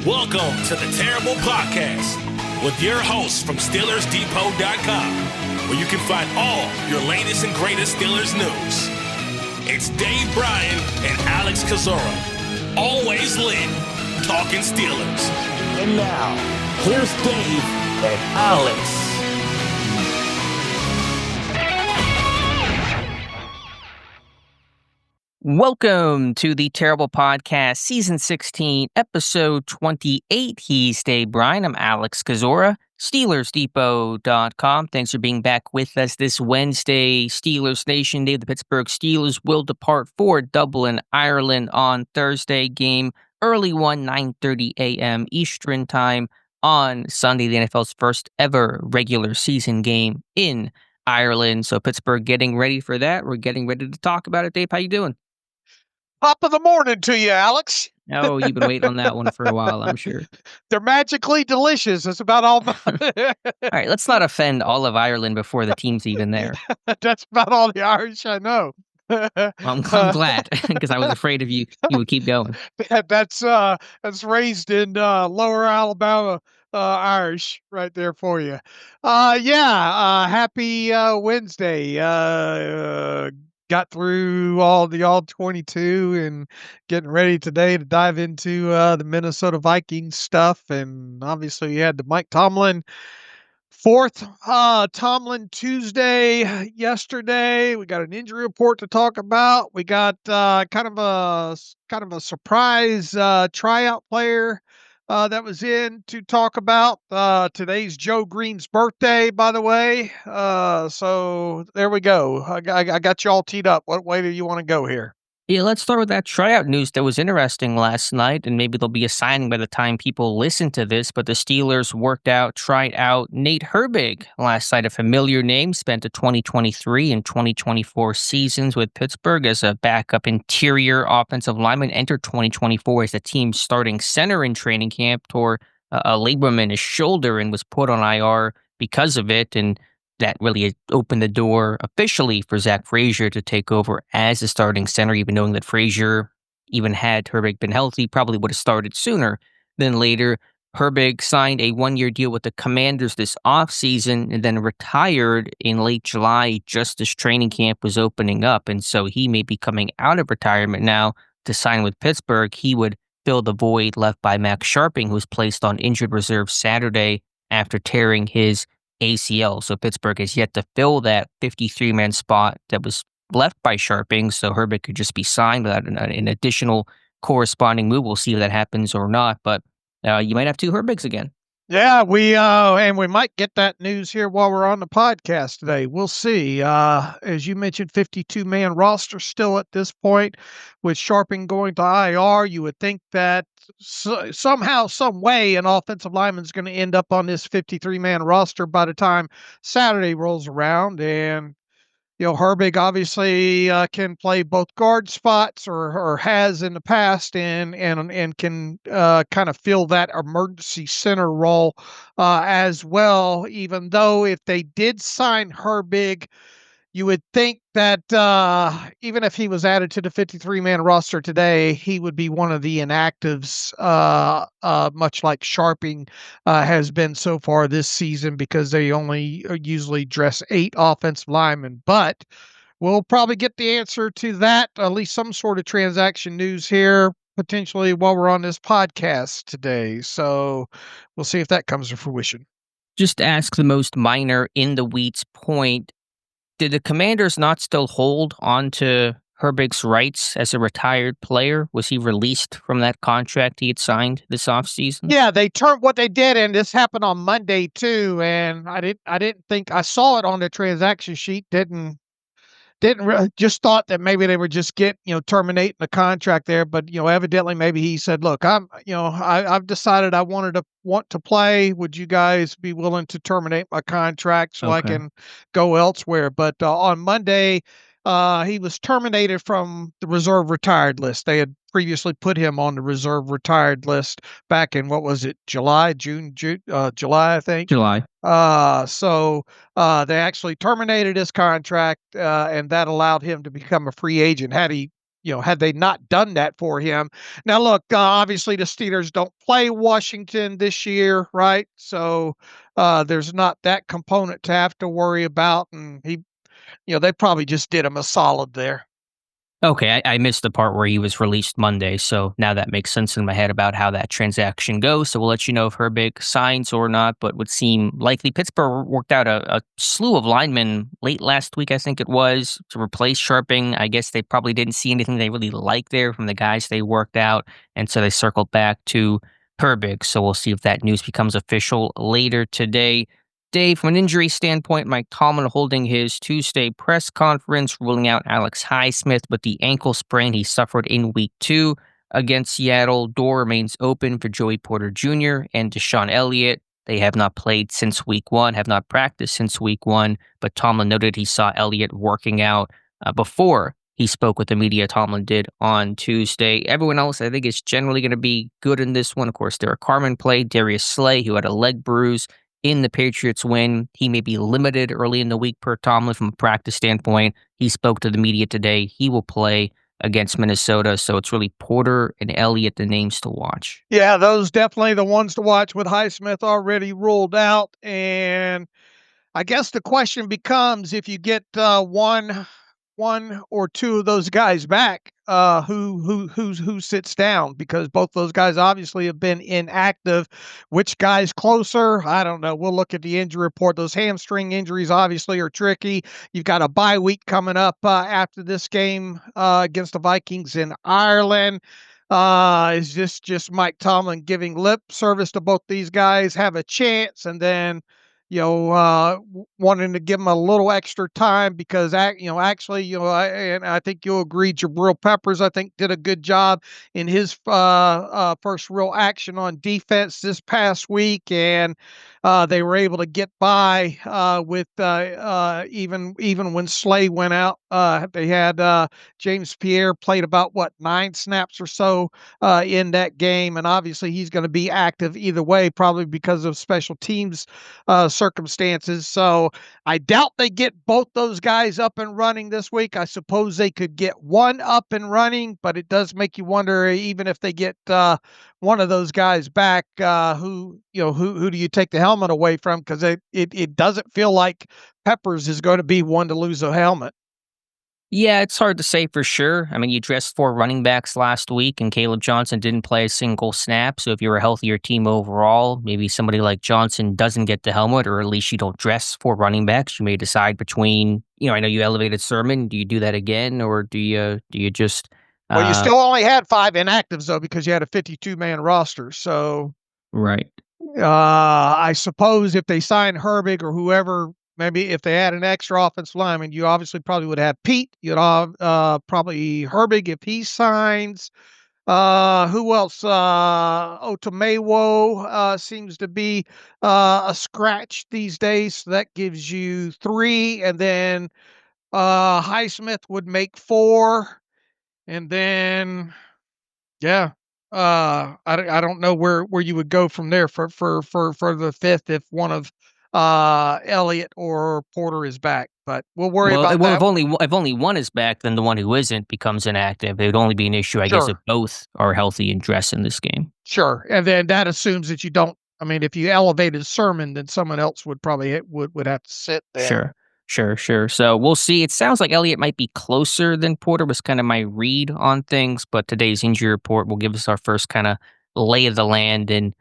Welcome to the Terrible Podcast with your hosts from SteelersDepot.com, where you can find all your latest and greatest Steelers news. It's Dave Bryan and Alex Kozora, always lit, talking Steelers. And now, here's Dave and Alex. Welcome to the Terrible Podcast, Season 16, Episode 28. He's Dave Bryan. I'm Alex Kozora, SteelersDepot.com. Thanks for being back with us this Wednesday. Steelers Nation Day. The Pittsburgh Steelers will depart for Dublin, Ireland on Thursday. Game early one, 9:30 a.m. Eastern Time on Sunday, the NFL's first ever regular season game in Ireland. So Pittsburgh getting ready for that. We're getting ready to talk about it. Dave, how you doing? Top of the morning to you, Alex. Oh, you've been waiting on that one for a while, I'm sure. They're magically delicious. That's about all. All right, let's not offend all of Ireland before the team's even there. That's about all the Irish I know. I'm glad, because I was afraid of you would keep going. That's raised in Lower Alabama Irish right there for you. Happy Wednesday. Got through all the All-22 and getting ready today to dive into the Minnesota Vikings stuff. And obviously you had the Mike Tomlin fourth Tomlin Tuesday yesterday. We got an injury report to talk about. We got kind of a surprise tryout player that was in to talk about. Today's Joe Green's birthday, by the way. So there we go. I got you all teed up. What way do you want to go here? Yeah, let's start with that tryout news that was interesting last night, and maybe there'll be a signing by the time people listen to this, but the Steelers tried out Nate Herbig last night, a familiar name, spent the 2023 and 2024 seasons with Pittsburgh as a backup interior offensive lineman, entered 2024 as the team's starting center in training camp, tore a labrum in his shoulder and was put on IR because of it, and that really opened the door officially for Zach Frazier to take over as the starting center, even knowing that Frazier, even had Herbig been healthy, probably would have started sooner than later. Herbig signed a one-year deal with the Commanders this offseason and then retired in late July, just as training camp was opening up. And so he may be coming out of retirement now to sign with Pittsburgh. He would fill the void left by Max Scharping, who was placed on injured reserve Saturday after tearing his ACL. So Pittsburgh has yet to fill that 53-man spot that was left by Scharping. So Herbig could just be signed without an additional corresponding move. We'll see if that happens or not. But you might have two Herbigs again. Yeah, we might get that news here while we're on the podcast today. We'll see. As you mentioned, 52-man roster still at this point. With Scharping going to IR, you would think that somehow, some way, an offensive lineman is going to end up on this 53-man roster by the time Saturday rolls around. And Herbig obviously can play both guard spots or has in the past and can kind of fill that emergency center role as well, even though if they did sign Herbig, you would think that even if he was added to the 53-man roster today, he would be one of the inactives, much like Scharping has been so far this season, because they only usually dress 8 offensive linemen. But we'll probably get the answer to that, at least some sort of transaction news here, potentially while we're on this podcast today. So we'll see if that comes to fruition. Just to ask the most minor in the weeds point, did the Commanders not still hold on to Herbig's rights as a retired player? Was he released from that contract he had signed this offseason? Yeah, they turned what they did, and this happened on Monday too. And I didn't think I saw it on the transaction sheet. Just thought that maybe they were just terminating the contract there, but evidently maybe he said, "Look, I've decided I want to play. Would you guys be willing to terminate my contract so I can go elsewhere?" But on Monday, he was terminated from the reserve retired list. They had previously put him on the reserve retired list back in, what was it, July, I think. July. So they actually terminated his contract, and that allowed him to become a free agent. Had he had they not done that for him. Now, look, obviously the Steelers don't play Washington this year, right? So there's not that component to have to worry about. And they probably just did him a solid there. Okay, I missed the part where he was released Monday, so now that makes sense in my head about how that transaction goes. So we'll let you know if Herbig signs or not, but would seem likely. Pittsburgh worked out a slew of linemen late last week, I think it was, to replace Scharping. I guess they probably didn't see anything they really liked there from the guys they worked out, and so they circled back to Herbig. So we'll see if that news becomes official later today. Dave, from an injury standpoint, Mike Tomlin holding his Tuesday press conference, ruling out Alex Highsmith with the ankle sprain he suffered in week 2 against Seattle. Door remains open for Joey Porter Jr. and DeShon Elliott. They have not played since week 1, have not practiced since week 1, but Tomlin noted he saw Elliott working out before he spoke with the media. Tomlin did on Tuesday. Everyone else, I think, is generally going to be good in this one. Of course, Derek Carmen played. Darius Slay, who had a leg bruise in the Patriots win. He may be limited early in the week per Tomlin from a practice standpoint. He spoke to the media today. He will play against Minnesota. So it's really Porter and Elliott, the names to watch. Yeah, those definitely the ones to watch with Highsmith already ruled out. And I guess the question becomes, if you get one or two of those guys back, who sits down, because both those guys obviously have been inactive. Which guy's closer? I don't know. We'll look at the injury report. Those hamstring injuries obviously are tricky. You've got a bye week coming up after this game against the Vikings in Ireland. Is this just Mike Tomlin giving lip service to both these guys, have a chance, and then wanting to give them a little extra time because, actually, and I think you'll agree, Jabril Peppers, I think, did a good job in his first real action on defense this past week, and they were able to get by with even when Slay went out. They had James Pierre played about 9 snaps or so in that game, and obviously he's going to be active either way, probably because of special teams circumstances. So I doubt they get both those guys up and running this week. I suppose they could get one up and running, but it does make you wonder, even if they get one of those guys back, who do you take the helmet away from? Because it doesn't feel like Peppers is going to be one to lose a helmet. Yeah, it's hard to say for sure. I mean, you dressed 4 running backs last week, and Caleb Johnson didn't play a single snap. So if you're a healthier team overall, maybe somebody like Johnson doesn't get the helmet, or at least you don't dress 4 running backs. You may decide between, I know you elevated Sermon. Do you do that again, or do you just? Well, you still only had 5 inactives though, because you had a 52-man roster. So right. I suppose if they sign Herbig or whoever. Maybe if they had an extra offensive lineman, you obviously probably would have Pete. You'd probably Herbig if he signs. Who else? Otomewo seems to be a scratch these days. So that gives you 3. And then Highsmith would make 4. And then, yeah. I don't know where you would go from there for the 5th if one of Elliott or Porter is back, but we'll worry about that. If only one is back, then the one who isn't becomes inactive. It would only be an issue, I guess, if both are healthy and dress in this game. Sure, and then that assumes that you don't. I mean, if you elevated Sermon, then someone else would probably would have to sit there. Sure. So we'll see. It sounds like Elliott might be closer than Porter, was kind of my read on things, but today's injury report will give us our first kind of lay of the land, and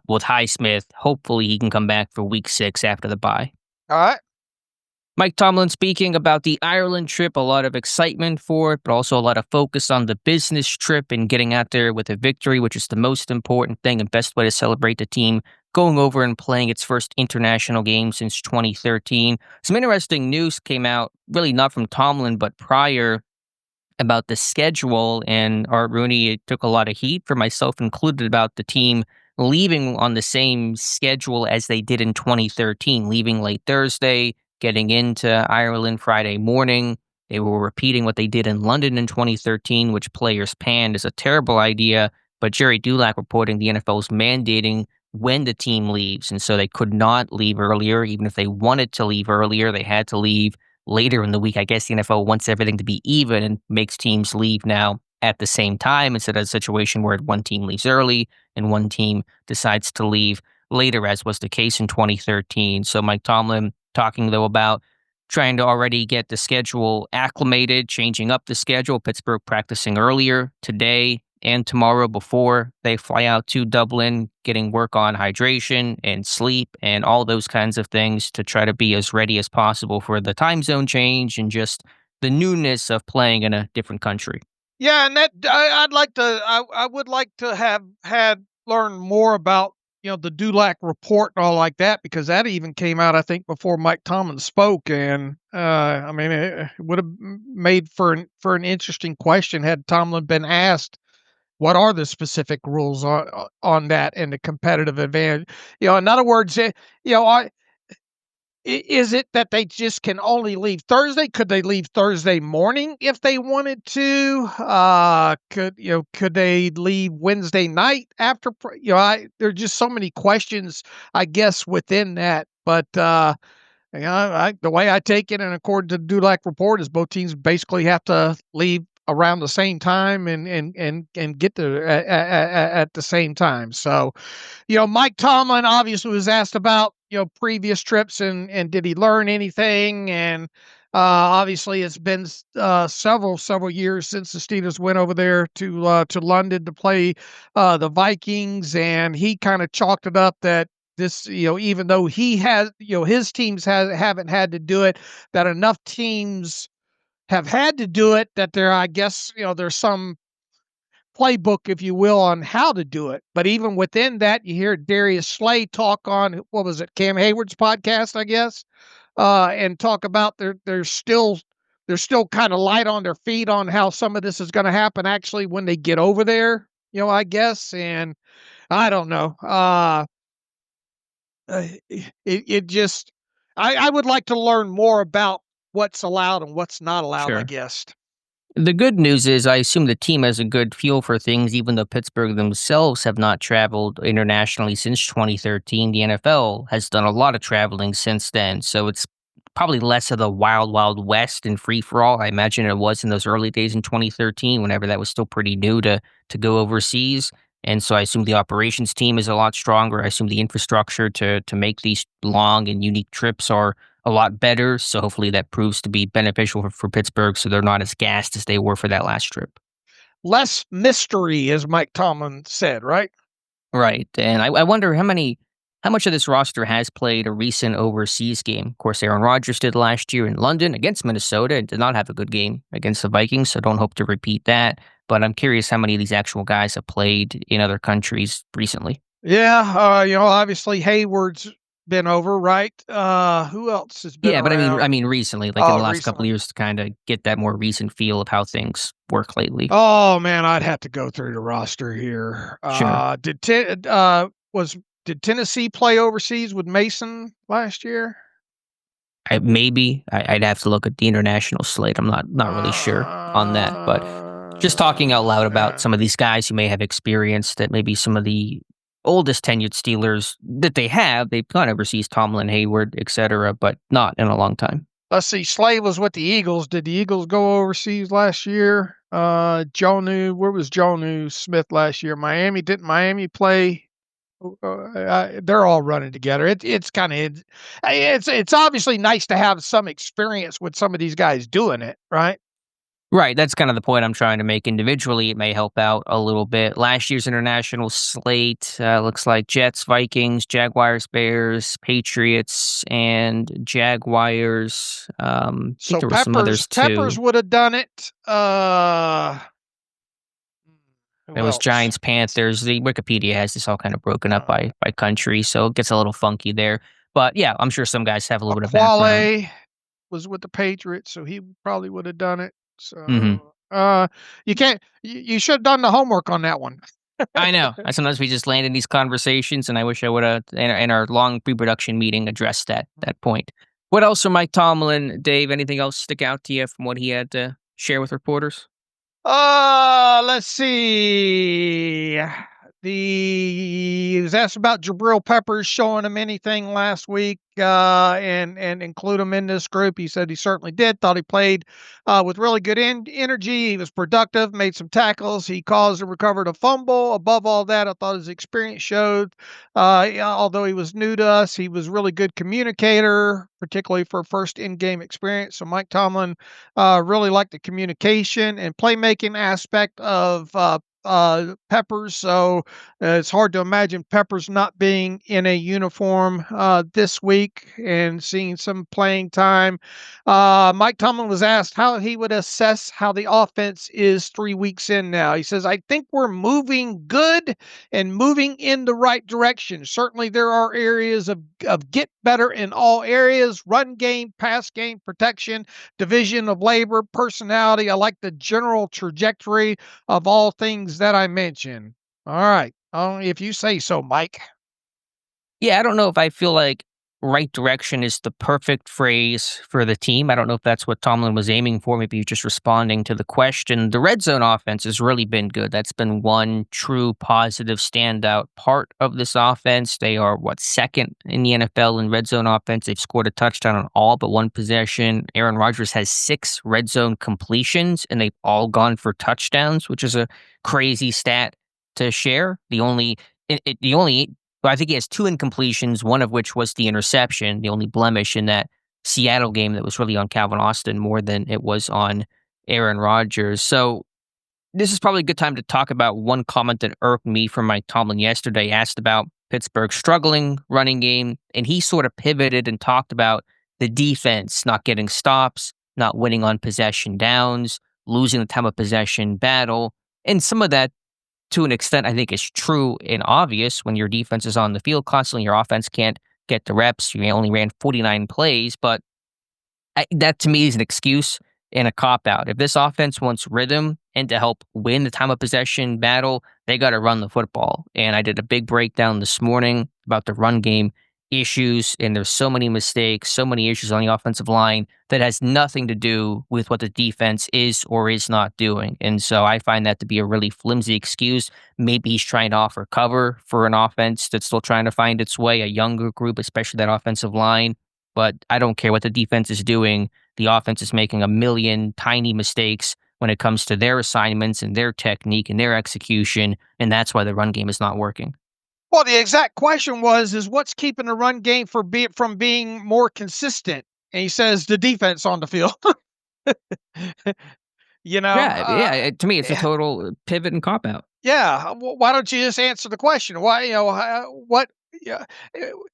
with Highsmith, hopefully he can come back for week 6 after the bye. All right. Mike Tomlin speaking about the Ireland trip, a lot of excitement for it, but also a lot of focus on the business trip and getting out there with a victory, which is the most important thing and best way to celebrate the team going over and playing its first international game since 2013. Some interesting news came out, really not from Tomlin, but prior, about the schedule, and Art Rooney took a lot of heat, for myself included, about the team leaving on the same schedule as they did in 2013, leaving late Thursday, getting into Ireland Friday morning. They were repeating what they did in London in 2013, which players panned as a terrible idea, but Jerry Dulac reporting the NFL is mandating when the team leaves, and so they could not leave earlier. Even if they wanted to leave earlier, they had to leave later in the week. I guess the NFL wants everything to be even and makes teams leave now at the same time instead of a situation where one team leaves early and one team decides to leave later, as was the case in 2013. So Mike Tomlin talking, though, about trying to already get the schedule acclimated, changing up the schedule. Pittsburgh practicing earlier today and tomorrow before they fly out to Dublin, getting work on hydration and sleep and all those kinds of things to try to be as ready as possible for the time zone change and just the newness of playing in a different country. Yeah, and that I would like to have learned more about the Dulac report and all like that, because that even came out, I think, before Mike Tomlin spoke, and I mean it would have made for an interesting question had Tomlin been asked what are the specific rules on that and the competitive advantage. In other words, is it that they just can only leave Thursday? Could they leave Thursday morning if they wanted to? Could they leave Wednesday night after? There are just so many questions, I guess, within that. But the way I take it, and according to the Dulac report, is both teams basically have to leave around the same time and get there at the same time. So, Mike Tomlin obviously was asked about, previous trips and did he learn anything? And obviously it's been several years since the Steelers went over there to London to play the Vikings, and he kind of chalked it up that this, even though he has, his teams haven't had to do it, that enough teams have had to do it, that there, I guess, there's some playbook, if you will, on how to do it. But even within that, you hear Darius Slay talk on, what was it, Cam Hayward's podcast, I guess, and talk about they're still kind of light on their feet on how some of this is going to happen actually when they get over there, I guess. And I don't know. It just, I would like to learn more about what's allowed and what's not allowed, Sure. I guess. The good news is I assume the team has a good feel for things, even though Pittsburgh themselves have not traveled internationally since 2013. The NFL has done a lot of traveling since then, so it's probably less of the wild, wild west and free-for-all I imagine it was in those early days in 2013, whenever that was still pretty new to go overseas. And so I assume the operations team is a lot stronger. I assume the infrastructure to make these long and unique trips are a lot better. So hopefully that proves to be beneficial for Pittsburgh, so they're not as gassed as they were for that last trip. Less mystery, as Mike Tomlin said, right? Right. And I wonder how much of this roster has played a recent overseas game. Of course, Aaron Rodgers did last year in London against Minnesota and did not have a good game against the Vikings, so don't hope to repeat that. But I'm curious how many of these actual guys have played in other countries recently. Yeah, obviously Hayward's been over, right? Who else has been? Yeah, but around? I mean recently, like in the last couple Recently. of years, to kind of get that more recent feel of how things work lately. Oh man, I'd have to go through the roster here. Sure. Did Tennessee play overseas with Mason last year? I'd have to look at the international slate. I'm not really sure on that, but just talking out loud about some of these guys who may have experience that maybe some of the oldest tenured Steelers that they've gone overseas, Tomlin, Hayward, etc., but not in a long time. Let's see. Slay was with the Eagles. Did the Eagles go overseas last year? Jonnu, where was Jonnu Smith last year? Didn't Miami play? They're all running together. It's kind of it's obviously nice to have some experience with some of these guys doing it, right? Right, that's kind of the point I'm trying to make. Individually, it may help out a little bit. Last year's international slate looks like Jets, Vikings, Jaguars, Bears, Patriots, and Jaguars. I think there were some others too. Peppers would have done it. It was Giants, Panthers. The Wikipedia has this all kind of broken up by country, so it gets a little funky there. But yeah, I'm sure some guys have a little bit of background. Was with the Patriots, so he probably would have done it. So, you should have done the homework on that one. I know. Sometimes we just land in these conversations, and I wish I would have, in our long pre-production meeting, addressed that point. What else from Mike Tomlin, Dave? Anything else stick out to you from what he had to share with reporters? Let's see. He was asked about Jabril Peppers showing him anything last week and include him in this group. He said he certainly did. Thought he played with really good energy. He was productive, made some tackles. He caused and recovered a fumble. Above all that, I thought his experience showed, although he was new to us, he was really good communicator, particularly for first in-game experience. So Mike Tomlin really liked the communication and playmaking aspect of Peppers. So it's hard to imagine Peppers not being in a uniform this week and seeing some playing time. Mike Tomlin was asked how he would assess how the offense is 3 weeks in now. He says, I think we're moving good and moving in the right direction. Certainly there are areas of get better in all areas: run game, pass game, protection, division of labor, personality. I like the general trajectory of all things that I mentioned. All right. If you say so, Mike. Yeah, I don't know if I feel like right direction is the perfect phrase for the team. I don't know if that's what Tomlin was aiming for. Maybe he's just responding to the question. The red zone offense has really been good. That's been one true positive standout part of this offense. They are, second in the NFL in red zone offense. They've scored a touchdown on all but one possession. Aaron Rodgers has 6 red zone completions, and they've all gone for touchdowns, which is a crazy stat to share. I think he has 2 incompletions, one of which was the interception, the only blemish in that Seattle game that was really on Calvin Austin more than it was on Aaron Rodgers. So this is probably a good time to talk about one comment that irked me from Mike Tomlin yesterday. He asked about Pittsburgh's struggling running game, and he sort of pivoted and talked about the defense not getting stops, not winning on possession downs, losing the time of possession battle. And some of that, to an extent, I think is true and obvious. When your defense is on the field constantly, your offense can't get the reps. You only ran 49 plays, but that to me is an excuse and a cop-out. If this offense wants rhythm and to help win the time of possession battle, they got to run the football. And I did a big breakdown this morning about the run game issues, and there's so many mistakes, so many issues on the offensive line that has nothing to do with what the defense is or is not doing. And so I find that to be a really flimsy excuse. Maybe he's trying to offer cover for an offense that's still trying to find its way, a younger group, especially that offensive line. But I don't care what the defense is doing. The offense is making a million tiny mistakes when it comes to their assignments and their technique and their execution, and that's why the run game is not working. Well, the exact question is what's keeping the run game from being more consistent? And he says the defense on the field. To me, it's a total pivot and cop out. Yeah. Why don't you just answer the question? Why, what? Yeah.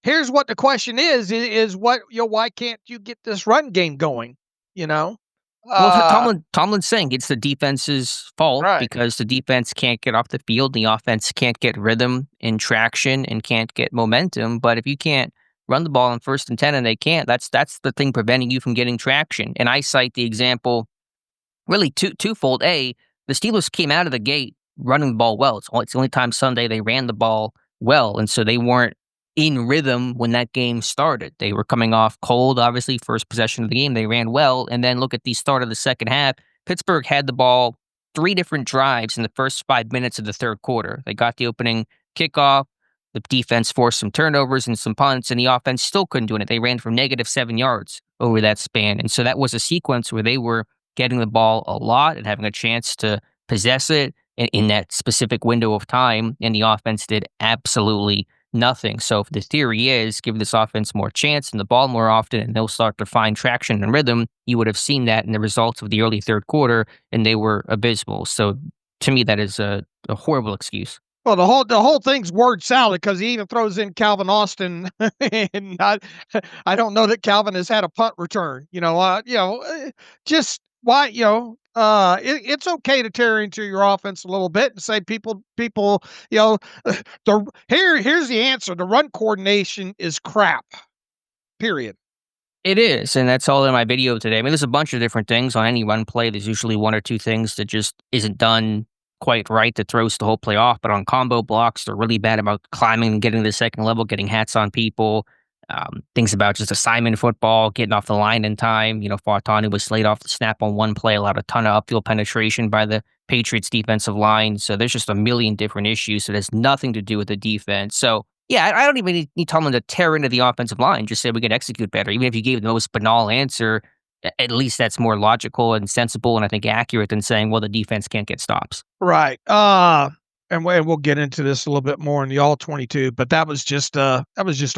Here's what the question is what, why can't you get this run game going? Well, Tomlin's saying it's the defense's fault Right. because the defense can't get off the field. The offense can't get rhythm and traction and can't get momentum. But if you can't run the ball on 1st and 10 and they can't, that's the thing preventing you from getting traction. And I cite the example really twofold. A, the Steelers came out of the gate running the ball well. It's the only time Sunday they ran the ball well. And so they weren't in rhythm when that game started. They were coming off cold, obviously, first possession of the game. They ran well. And then look at the start of the second half. Pittsburgh had the ball 3 different drives in the first 5 minutes of the third quarter. They got the opening kickoff. The defense forced some turnovers and some punts, and the offense still couldn't do it. They ran for -7 yards over that span. And so that was a sequence where they were getting the ball a lot and having a chance to possess it in that specific window of time, and the offense did absolutely nothing. So if the theory is give this offense more chance and the ball more often and they'll start to find traction and rhythm, you would have seen that in the results of the early third quarter, and they were abysmal. So to me, that is a horrible excuse. Well, the whole thing's word salad because he even throws in Calvin Austin, and I don't know that Calvin has had a punt return. Just why it's okay to tear into your offense a little bit and say people here's the answer: the run coordination is crap. Period. It is, and that's all in my video today. I mean, there's a bunch of different things on any run play. There's usually 1 or 2 things that just isn't done quite right that throws the whole play off. But on combo blocks, they're really bad about climbing and getting to the second level, getting hats on people. Things about just assignment football, getting off the line in time. Fautanu was laid off the snap on one play, allowed a ton of upfield penetration by the Patriots defensive line. So there's just a million different issues. So it has nothing to do with the defense. So yeah, I don't even need Tomlin to tear into the offensive line. Just say we can execute better. Even if you gave the most banal answer, at least that's more logical and sensible and I think accurate than saying, well, the defense can't get stops. Right. And we'll get into this a little bit more in the All-22, but that was just a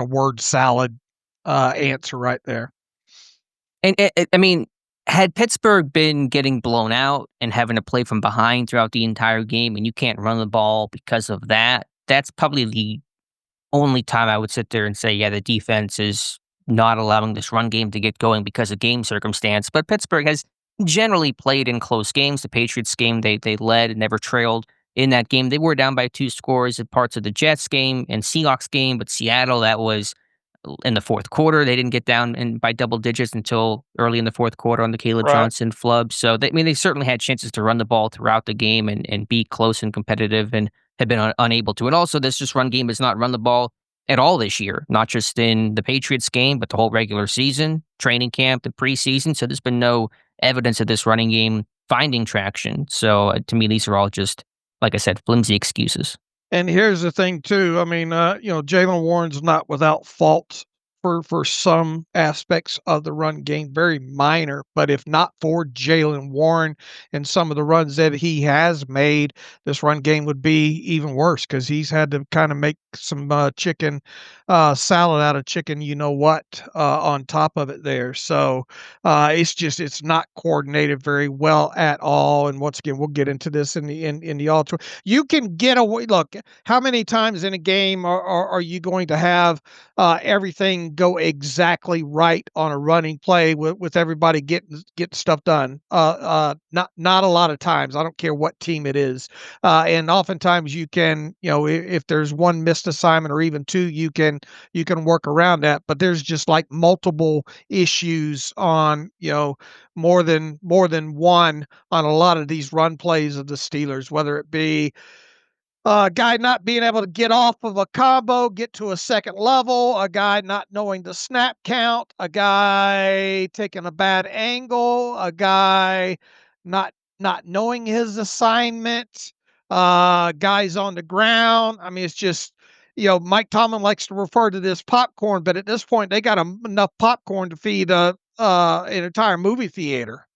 word salad answer right there. And I mean, had Pittsburgh been getting blown out and having to play from behind throughout the entire game, and you can't run the ball because of that, that's probably the only time I would sit there and say, yeah, the defense is not allowing this run game to get going because of game circumstance. But Pittsburgh has generally played in close games. The Patriots game, they led and never trailed in that game. They were down by 2 scores in parts of the Jets game and Seahawks game, but Seattle, that was in the fourth quarter. They didn't get down by double digits until early in the fourth quarter on the Caleb Right. Johnson flub. So, they certainly had chances to run the ball throughout the game and be close and competitive and have been unable to. And also, this just run game has not run the ball at all this year, not just in the Patriots game, but the whole regular season, training camp, the preseason. So there's been no evidence of this running game finding traction. So to me, these are all just, like I said, flimsy excuses. And here's the thing too. I mean, Jaylen Warren's not without fault for some aspects of the run game, very minor. But if not for Jaylen Warren and some of the runs that he has made, this run game would be even worse because he's had to kind of make some chicken salad out of chicken, on top of it there. So it's not coordinated very well at all. And once again, we'll get into this in the all. You can get away. Look, how many times in a game are you going to have everything go exactly right on a running play with everybody getting stuff done? Not a lot of times. I don't care what team it is, and oftentimes you can, if there's one missed assignment or even two, you can work around that. But there's just like multiple issues on more than one on a lot of these run plays of the Steelers, whether it be a guy not being able to get off of a combo, get to a second level, a guy not knowing the snap count, a guy taking a bad angle, a guy not knowing his assignment, guys on the ground. I mean, it's just, Mike Tomlin likes to refer to this popcorn, but at this point, they got enough popcorn to feed an entire movie theater.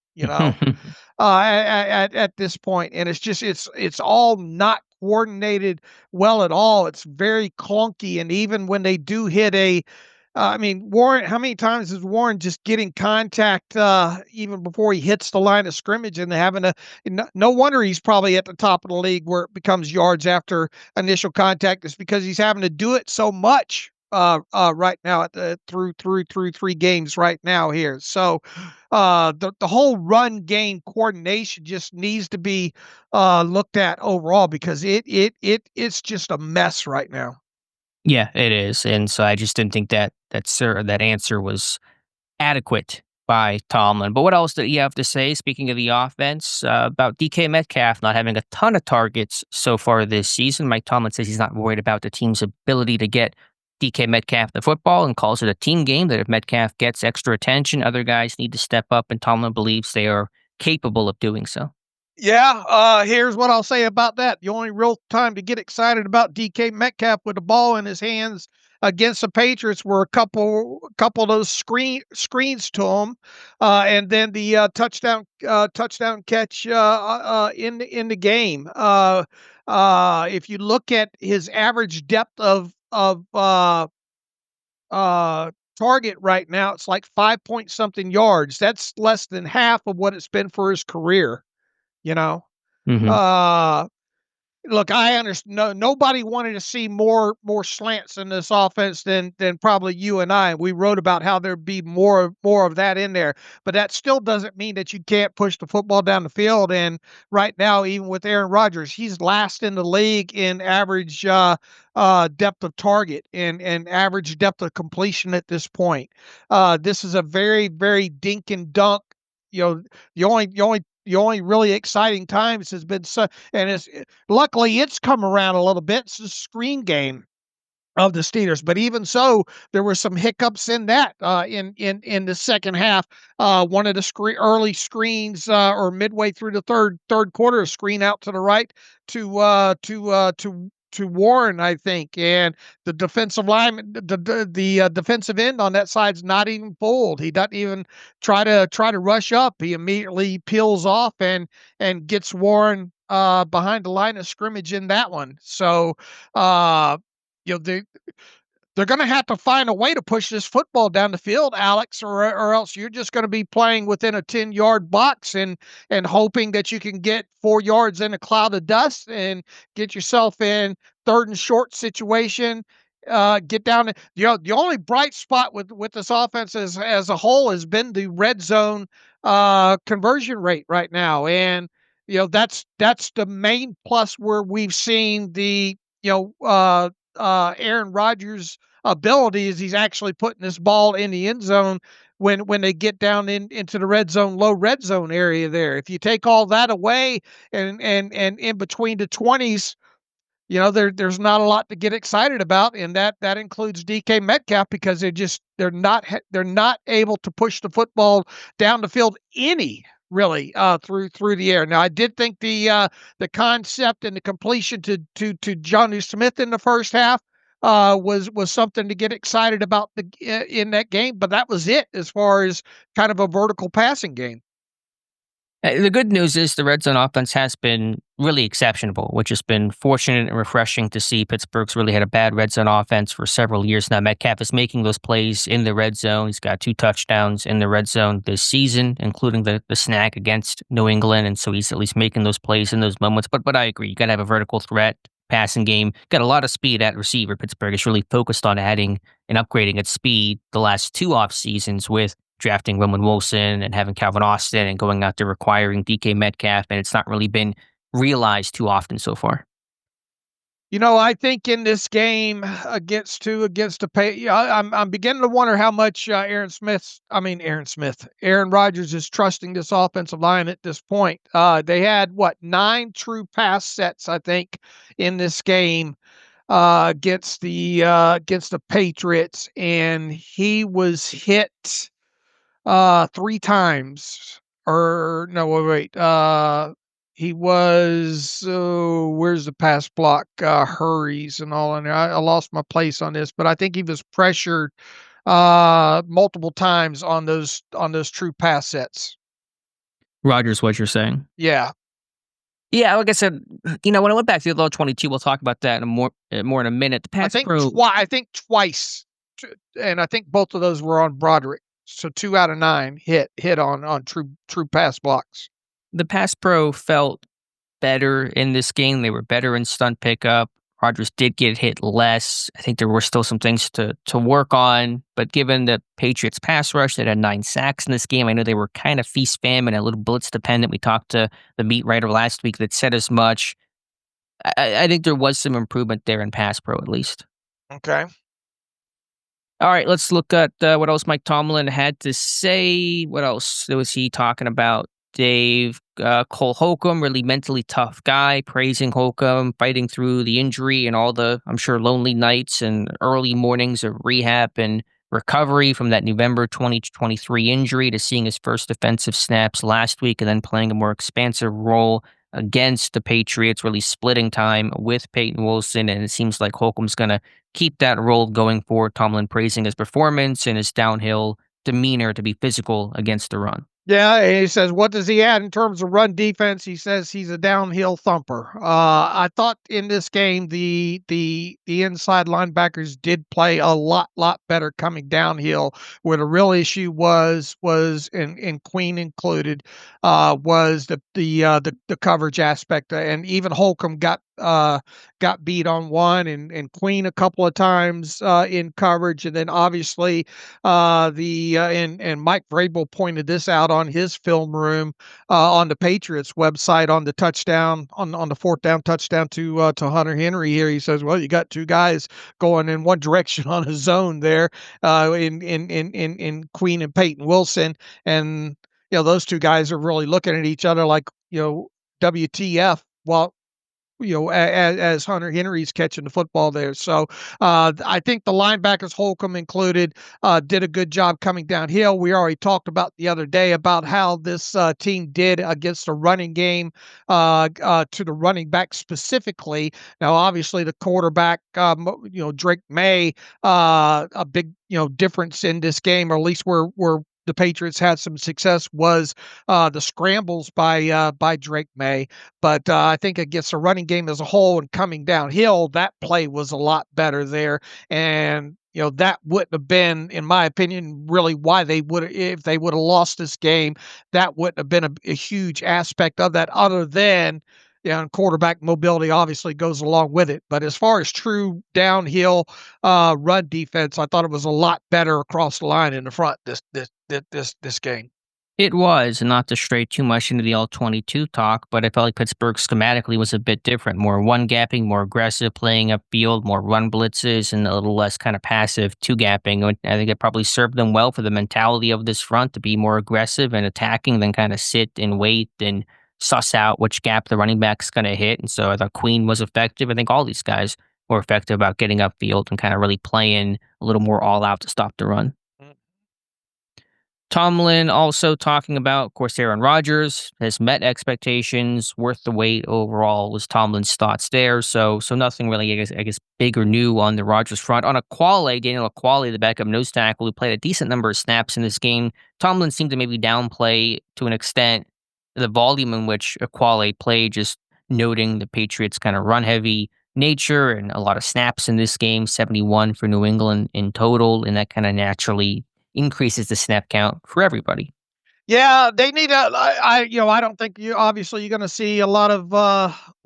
At this point, and it's all not coordinated well at all. It's very clunky, and even when they do hit Warren, how many times is Warren just getting contact even before he hits the line of scrimmage and having to? No wonder he's probably at the top of the league where it becomes yards after initial contact. It's because he's having to do it so much right now through 3 games right now here. So the whole run game coordination just needs to be looked at overall because it's just a mess right now. Yeah, it is. And so I just didn't think that answer was adequate by Tomlin. But what else do you have to say, speaking of the offense, about DK Metcalf not having a ton of targets so far this season? Mike Tomlin says he's not worried about the team's ability to get DK Metcalf the football and calls it a team game, that if Metcalf gets extra attention, other guys need to step up, and Tomlin believes they are capable of doing so. Yeah, here's what I'll say about that. The only real time to get excited about DK Metcalf with the ball in his hands against the Patriots were a couple of those screens to him, and then the touchdown catch in the game. If you look at his average depth of target right now, it's like 5 point something yards. That's less than half of what it's been for his career. Mm-hmm. Look, I understand. No, nobody wanted to see more slants in this offense than probably you and I. We wrote about how there'd be more of that in there, but that still doesn't mean that you can't push the football down the field. And right now, even with Aaron Rodgers, he's last in the league in average depth of target and average depth of completion at this point. This is a very, very dink and dunk. The only really exciting times has been luckily it's come around a little bit. It's a screen game. of the Steelers. But even so, there were some hiccups in that in the second half. One of the early screens or midway through the third quarter, a screen out to the right to Warren, I think, and the defensive lineman, the defensive end on that side's not even pulled. He doesn't even try to rush up. He immediately peels off and gets Warren behind the line of scrimmage in that one. So they're going to have to find a way to push this football down the field, Alex, or else you're just going to be playing within a 10-yard box and hoping that you can get 4 yards in a cloud of dust and get yourself in third and short situation. Get down. The only bright spot with this offense as a whole has been the red zone conversion rate right now, and that's the main plus where we've seen the Aaron Rodgers' ability is he's actually putting this ball in the end zone when they get down into the red zone, low red zone area there. If you take all that away and in between the 20s, there's not a lot to get excited about, and that includes DK Metcalf because they're not able to push the football down the field really through the air. Now, I did think the concept and the completion to Jonnu Smith in the first half was something to get excited about in that game, but that was it as far as kind of a vertical passing game. The good news is the red zone offense has been really exceptional, which has been fortunate and refreshing to see. Pittsburgh's really had a bad red zone offense for several years now. Metcalf is making those plays in the red zone. He's got 2 touchdowns in the red zone this season, including the snag against New England, and so he's at least making those plays in those moments. But I agree, you got to have a vertical threat passing game. Got a lot of speed at receiver. Pittsburgh is really focused on adding and upgrading its speed the last 2 off seasons with drafting Roman Wilson and having Calvin Austin and going out there requiring DK Metcalf, and it's not really been realized too often so far. I think in this game against I'm beginning to wonder how much Aaron Rodgers is trusting this offensive line at this point. They had 9 true pass sets, I think, in this game against the Patriots, and he was hit 3 times. Or no, wait. He was where's the pass block hurries and all in there. I lost my place on this, but I think he was pressured multiple times on those true pass sets. Rodgers, what you're saying? Yeah. Yeah, like I said, when I went back to the OL-22, we'll talk about that more in a minute. The pass I think twice, and I think both of those were on Broderick. So 2 out of 9 hit on true pass blocks. The pass pro felt better in this game. They were better in stunt pickup. Rodgers did get hit less. I think there were still some things to work on, but given the Patriots pass rush that had 9 sacks in this game, I know they were kind of feast famine, a little blitz dependent. We talked to the beat writer last week that said as much. I think there was some improvement there in pass pro at least. Okay. All right, let's look at what else Mike Tomlin had to say. What else was he talking about? Dave, Cole Holcomb, really mentally tough guy, praising Holcomb, fighting through the injury and all the, I'm sure, lonely nights and early mornings of rehab and recovery from that November 2023 injury to seeing his first defensive snaps last week and then playing a more expansive role against the Patriots, really splitting time with Peyton Wilson. And it seems like Holcomb's going to keep that role going forward. Tomlin praising his performance and his downhill demeanor to be physical against the run. Yeah, he says, what does he add in terms of run defense? He says he's a downhill thumper. I thought in this game the inside linebackers did play a lot better coming downhill. Where the real issue was and Queen included was the coverage aspect, and even Holcomb got beat on one and Queen a couple of times in coverage, and then obviously and Mike Vrabel pointed this out on his film room on the Patriots website on the touchdown on the 4th down touchdown to Hunter Henry here. He says, well, you got 2 guys going in one direction on a zone there in Queen and Peyton Wilson, and those 2 guys are really looking at each other like WTF. Well, as Hunter Henry's catching the football there. So I think the linebackers, Holcomb included, did a good job coming downhill. We already talked about the other day about how this team did against the running game, to the running back specifically. Now, obviously, the quarterback, Drake May, a big difference in this game, or at least where the Patriots had some success, was the scrambles by Drake May. But I think against the running game as a whole and coming downhill, that play was a lot better there. And that wouldn't have been, in my opinion, really why they would, if they would have lost this game, that wouldn't have been a huge aspect of that, other than, and quarterback mobility obviously goes along with it. But as far as true downhill run defense, I thought it was a lot better across the line in the front this game. It was, and not to stray too much into the All-22 talk, but I felt like Pittsburgh schematically was a bit different. More one-gapping, more aggressive, playing upfield, more run blitzes, and a little less kind of passive two-gapping. I think it probably served them well for the mentality of this front to be more aggressive and attacking than kind of sit and wait and suss out which gap the running back's going to hit. And so I thought Queen was effective. I think all these guys were effective about getting upfield and kind of really playing a little more all-out to stop the run. Tomlin also talking about, of course, Aaron Rodgers has met expectations, worth the wait overall was Tomlin's thoughts there. So nothing really, I guess, big or new on the Rodgers front. On Aquale, Daniel Aquale, the backup nose tackle, who played a decent number of snaps in this game, Tomlin seemed to maybe downplay to an extent the volume in which Aquale played, just noting the Patriots' kind of run-heavy nature and a lot of snaps in this game, 71 for New England in total, and that kind of naturally increases the snap count for everybody. Yeah, they need I don't think you're going to see a lot of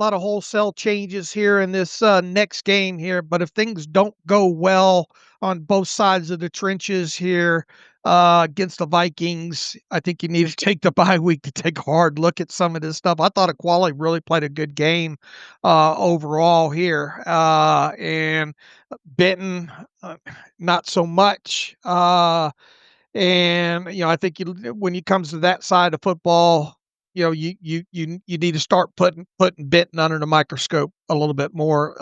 wholesale changes here in this next game here. But if things don't go well on both sides of the trenches here against the Vikings, I think you need to take the bye week to take a hard look at some of this stuff. I thought Aquale really played a good game overall here, and Benton not so much. And I think when it comes to that side of football, you need to start putting Benton under the microscope a little bit more,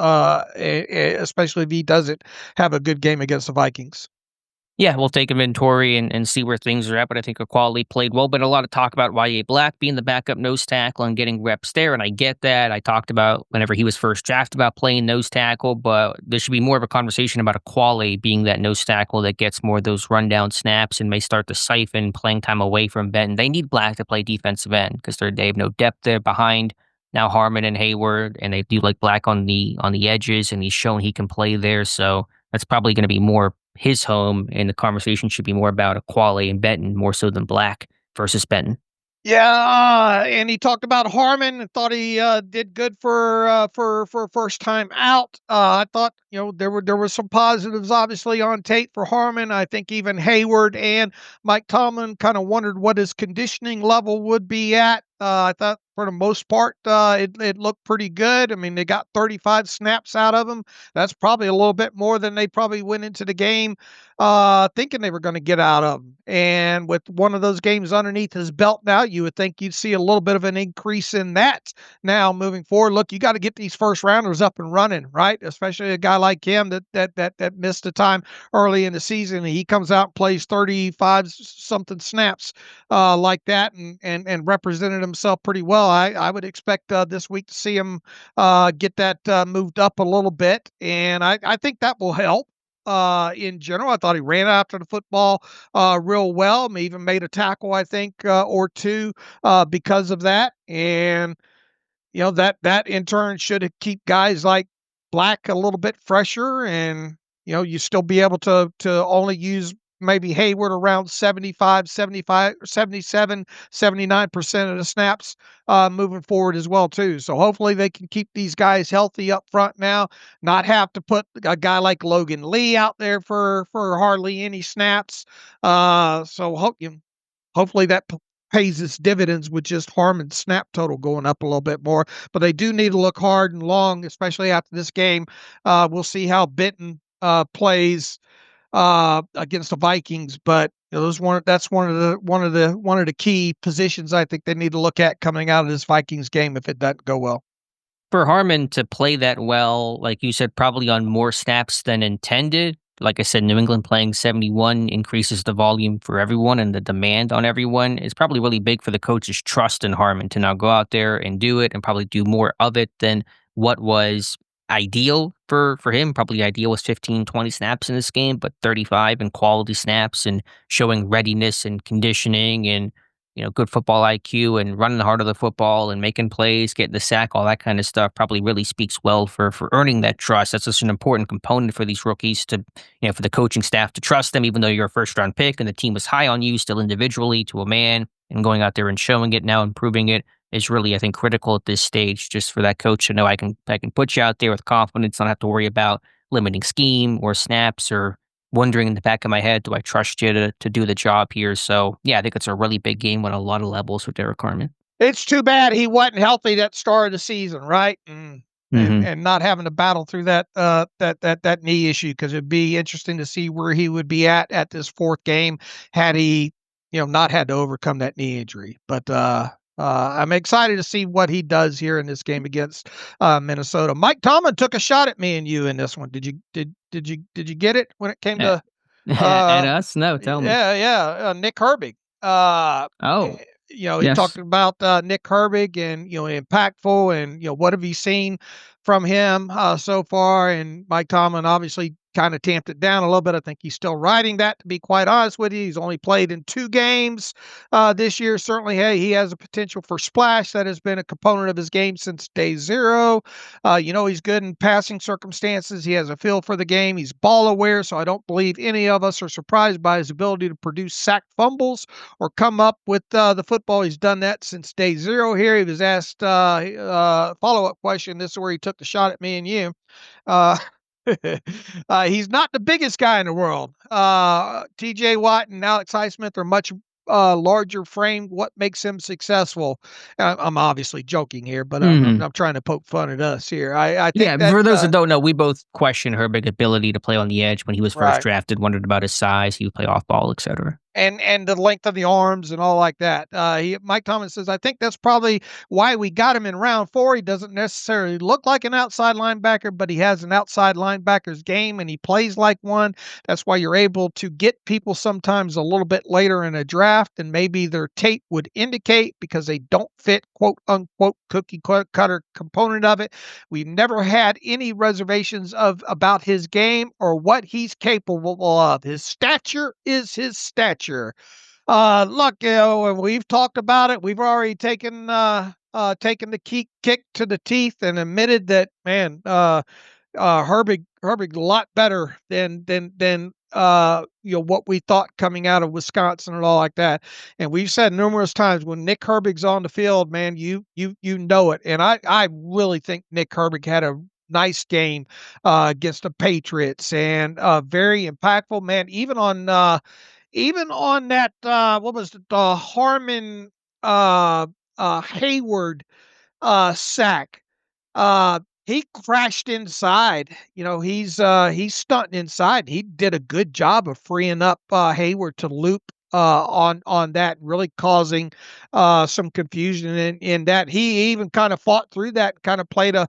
especially if he doesn't have a good game against the Vikings. Yeah, we'll take inventory and see where things are at, but I think Aquale played well. But a lot of talk about Y.A. Black being the backup nose tackle and getting reps there, and I get that. I talked about whenever he was first drafted about playing nose tackle, but there should be more of a conversation about Aquale being that nose tackle that gets more of those rundown snaps and may start to siphon playing time away from Benton. They need Black to play defensive end because they have no depth there behind now Harmon and Hayward, and they do like Black on the edges, and he's shown he can play there, so that's probably going to be more his home, and the conversation should be more about Aquale and Benton more so than Black versus Benton. Yeah, and he talked about Harmon and thought he did good for first time out. I thought there were some positives obviously on tape for Harmon. I think even Hayward and Mike Tomlin kind of wondered what his conditioning level would be at. I thought for the most part it looked pretty good. I mean, they got 35 snaps out of him. That's probably a little bit more than they probably went into the game thinking they were going to get out of him. And with one of those games underneath his belt now, you would think you'd see a little bit of an increase in that now moving forward. Look, you got to get these first rounders up and running, right? Especially a guy like him that missed the time early in the season. He comes out and plays 35 something snaps like that and represented himself pretty well. I would expect this week to see him get that moved up a little bit, and I think that will help. In general, I thought he ran after the football real well. He even made a tackle, I think, or two because of that. And that in turn should keep guys like Black a little bit fresher, and you still be able to only use maybe Hayward around 75, 77, 79% of the snaps moving forward as well too. So hopefully they can keep these guys healthy up front now, not have to put a guy like Logan Lee out there for hardly any snaps. Hopefully that pays its dividends with just Harmon's snap total going up a little bit more. But they do need to look hard and long, especially after this game. We'll see how Benton plays against the Vikings, but that's one of the key positions I think they need to look at coming out of this Vikings game if it doesn't go well. For Harmon to play that well, like you said, probably on more snaps than intended. Like I said, New England playing 71 increases the volume for everyone and the demand on everyone. It's probably really big for the coach's trust in Harmon to now go out there and do it and probably do more of it than what was ideal for him. Probably ideal was 15, 20 snaps in this game, but 35 in quality snaps and showing readiness and conditioning and good football IQ and running the heart of the football and making plays, getting the sack, all that kind of stuff probably really speaks well for earning that trust. That's just an important component for these rookies to, for the coaching staff to trust them, even though you're a first round pick and the team was high on you still individually to a man, and going out there and showing it now and proving it is really, I think, critical at this stage, just for that coach to know I can put you out there with confidence, not have to worry about limiting scheme or snaps or wondering in the back of my head, do I trust you to do the job here? So, yeah, I think it's a really big game on a lot of levels with Derek Harmon. It's too bad he wasn't healthy that start of the season, right? And not having to battle through that knee issue, because it'd be interesting to see where he would be at this fourth game had he, not had to overcome that knee injury. But I'm excited to see what he does here in this game against Minnesota. Mike Tomlin took a shot at me and you in this one. Did you get it when it came to at us? No, tell me. Yeah, Nick Herbig. He talked about Nick Herbig and impactful, and what have you seen from him so far? And Mike Tomlin obviously kind of tamped it down a little bit. I think he's still riding that, to be quite honest with you. He's only played in 2 games this year. Certainly, hey, he has a potential for splash. That has been a component of his game since day 0. He's good in passing circumstances. He has a feel for the game. He's ball aware, so I don't believe any of us are surprised by his ability to produce sack fumbles or come up with the football. He's done that since day 0 here. He was asked a follow-up question. This is where he took the shot at me and you. He's not the biggest guy in the world. TJ Watt and Alex Highsmith are much larger frame. What makes him successful? I'm obviously joking here, but I'm trying to poke fun at us here. I think for those that don't know, we both question Herberg's ability to play on the edge when he was first drafted, wondered about his size, he would play off ball, etc. And the length of the arms and all like that. Mike Tomlin says, I think that's probably why we got him in round 4. He doesn't necessarily look like an outside linebacker, but he has an outside linebacker's game and he plays like one. That's why you're able to get people sometimes a little bit later in a draft and maybe their tape would indicate, because they don't fit, quote unquote, cookie cutter component of it. We've never had any reservations about his game or what he's capable of. His stature is his stature. Look, when we've talked about it, we've already taken the kick to the teeth and admitted that, man, Herbig a lot better than what we thought coming out of Wisconsin and all like that. And we've said numerous times, when Nick Herbig's on the field, man, you know it. And I really think Nick Herbig had a nice game against the Patriots, and very impactful, man. Even on that, what was it, the Harmon Hayward sack, he crashed inside. He's stunting inside. He did a good job of freeing up Hayward to loop on that, really causing some confusion in that. He even kind of fought through that, kind of played a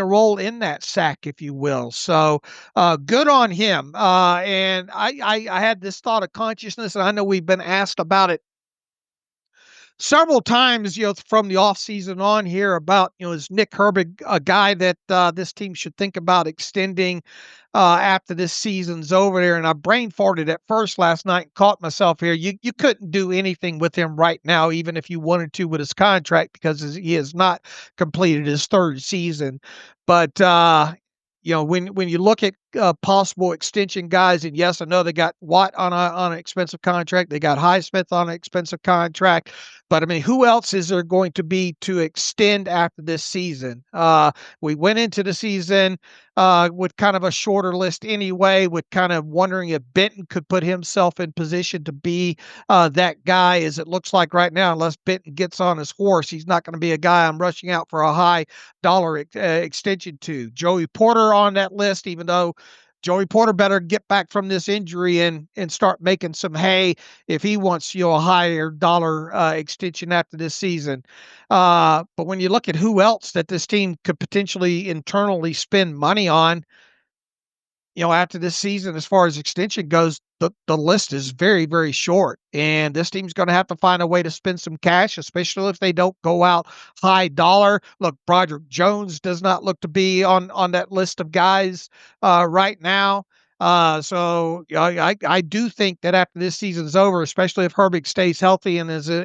role in that sack, if you will. So good on him. And I had this thought of consciousness, and I know we've been asked about it several times, from the offseason on here about, is Nick Herbig a guy that this team should think about extending after this season's over there? And I brain farted at first last night and caught myself here. You couldn't do anything with him right now, even if you wanted to with his contract, because he has not completed his 3rd season. But when you look at possible extension guys, and yes, I know they got Watt on an expensive contract, they got Highsmith on an expensive contract, but I mean, who else is there going to be to extend after this season? We went into the season with kind of a shorter list anyway, with kind of wondering if Benton could put himself in position to be that guy. As it looks like right now, unless Benton gets on his horse, he's not going to be a guy I'm rushing out for a high dollar extension to. Joey Porter on that list, even though Joey Porter better get back from this injury and start making some hay if he wants a higher dollar extension after this season. But when you look at who else that this team could potentially internally spend money on, after this season, as far as extension goes, the list is very, very short. And this team's going to have to find a way to spend some cash, especially if they don't go out high dollar. Look, Broderick Jones does not look to be on that list of guys right now. So I do think that after this season's over, especially if Herbig stays healthy and is as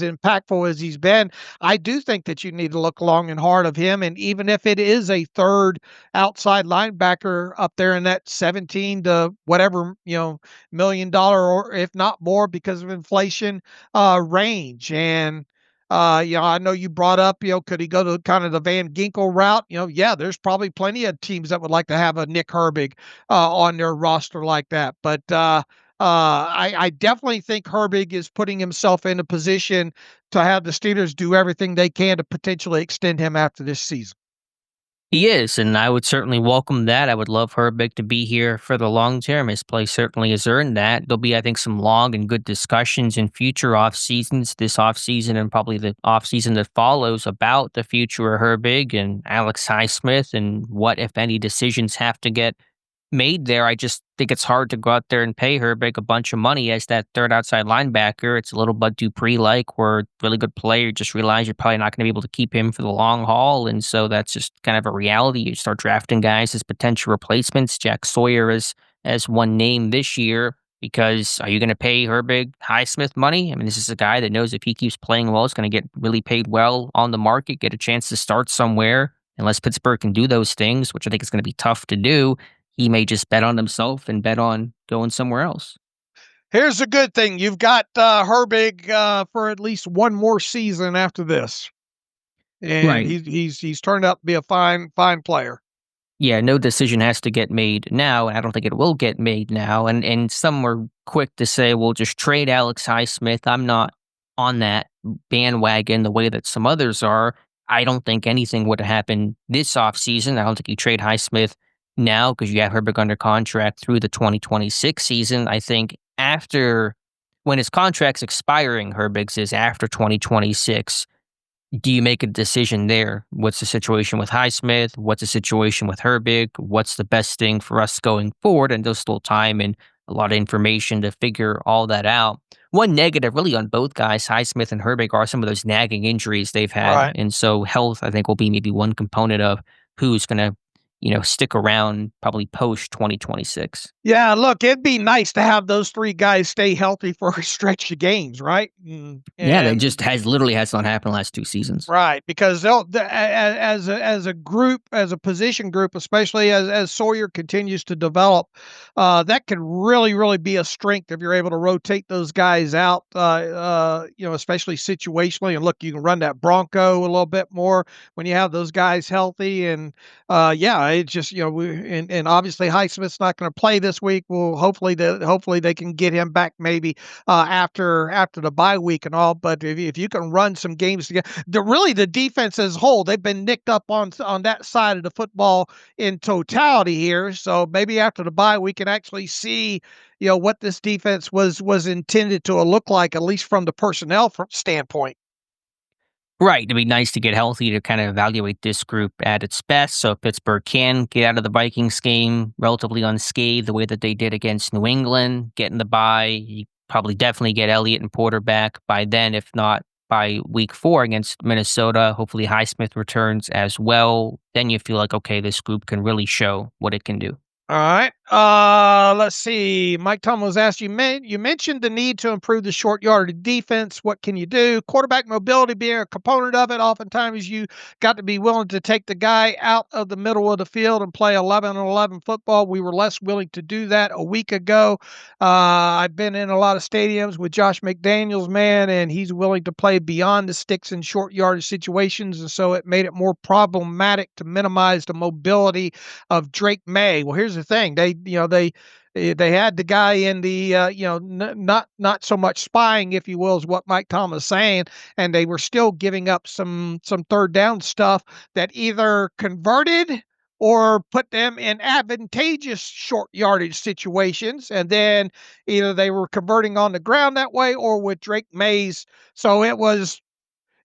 impactful as he's been, I do think that you need to look long and hard of him. And even if it is a third outside linebacker up there in that 17 to whatever, $1 million or if not more because of inflation range. And I know you brought up, could he go to kind of the Van Ginkel route? Yeah, there's probably plenty of teams that would like to have a Nick Herbig on their roster like that. But I definitely think Herbig is putting himself in a position to have the Steelers do everything they can to potentially extend him after this season. He is, and I would certainly welcome that. I would love Herbig to be here for the long term. His play certainly has earned that. There'll be, I think, some long and good discussions in future off seasons, this off season and probably the off season that follows, about the future of Herbig and Alex Highsmith and what, if any, decisions have to get made there. I just think it's hard to go out there and pay Herbig a bunch of money as that third outside linebacker. It's a little Bud Dupree-like, where really good player, you just realize you're probably not going to be able to keep him for the long haul. And so that's just kind of a reality. You start drafting guys as potential replacements. Jack Sawyer as one name this year, because are you going to pay Herbig Highsmith money? I mean, this is a guy that knows if he keeps playing well, he's going to get really paid well on the market, get a chance to start somewhere. Unless Pittsburgh can do those things, which I think is going to be tough to do, he may just bet on himself and bet on going somewhere else. Here's the good thing. You've got Herbig for at least one more season after this. And Right. he's turned out to be a fine player. Yeah, no decision has to get made now, and I don't think it will get made now. And some were quick to say, "Well, just trade Alex Highsmith." I'm not on that bandwagon the way that some others are. I don't think anything would happen this offseason. I don't think you trade Highsmith now because you have Herbig under contract through the 2026 season. I think after, when his contract's expiring, Herbig's is after 2026. Do you make a decision there? What's the situation with Highsmith? What's the situation with Herbig? What's the best thing for us going forward? And there's still time and a lot of information to figure all that out. One negative really on both guys, Highsmith and Herbig, are some of those nagging injuries they've had. Right. And so health, I think, will be maybe one component of who's going to, stick around probably post 2026. Yeah, look, it'd be nice to have those three guys stay healthy for a stretch of games, right? Yeah, that just literally has not happened the last two seasons. Right, because as a group, as a position group, especially as Sawyer continues to develop, that can really be a strength if you're able to rotate those guys out. Especially situationally. And look, you can run that Bronco a little bit more when you have those guys healthy. And it's just and obviously Highsmith's not going to play this week. Well, hopefully they can get him back maybe after the bye week and all. But if you can run some games together, the defense as a whole, they've been nicked up on that side of the football in totality here. So maybe after the bye we can actually see what this defense was intended to look like, at least from the personnel standpoint. Right. It'd be nice to get healthy to kind of evaluate this group at its best. So if Pittsburgh can get out of the Vikings game relatively unscathed the way that they did against New England, get in the bye, you probably definitely get Elliott and Porter back by then, if not by week 4 against Minnesota. Hopefully Highsmith returns as well. Then you feel like, okay, this group can really show what it can do. All right. Let's see. Mike Tomlin was asked, you mentioned the need to improve the short yardage defense. What can you do? Quarterback mobility being a component of it. Oftentimes you got to be willing to take the guy out of the middle of the field and play 11-on-11 football. We were less willing to do that a week ago. I've been in a lot of stadiums with Josh McDaniels, man, and he's willing to play beyond the sticks in short yardage situations. And so it made it more problematic to minimize the mobility of Drake May. Well, here's the thing. They had the guy in the not so much spying, if you will, is what Mike Tomlin is saying, and they were still giving up some third down stuff that either converted or put them in advantageous short yardage situations. And then either they were converting on the ground that way or with Drake Mays. So it was,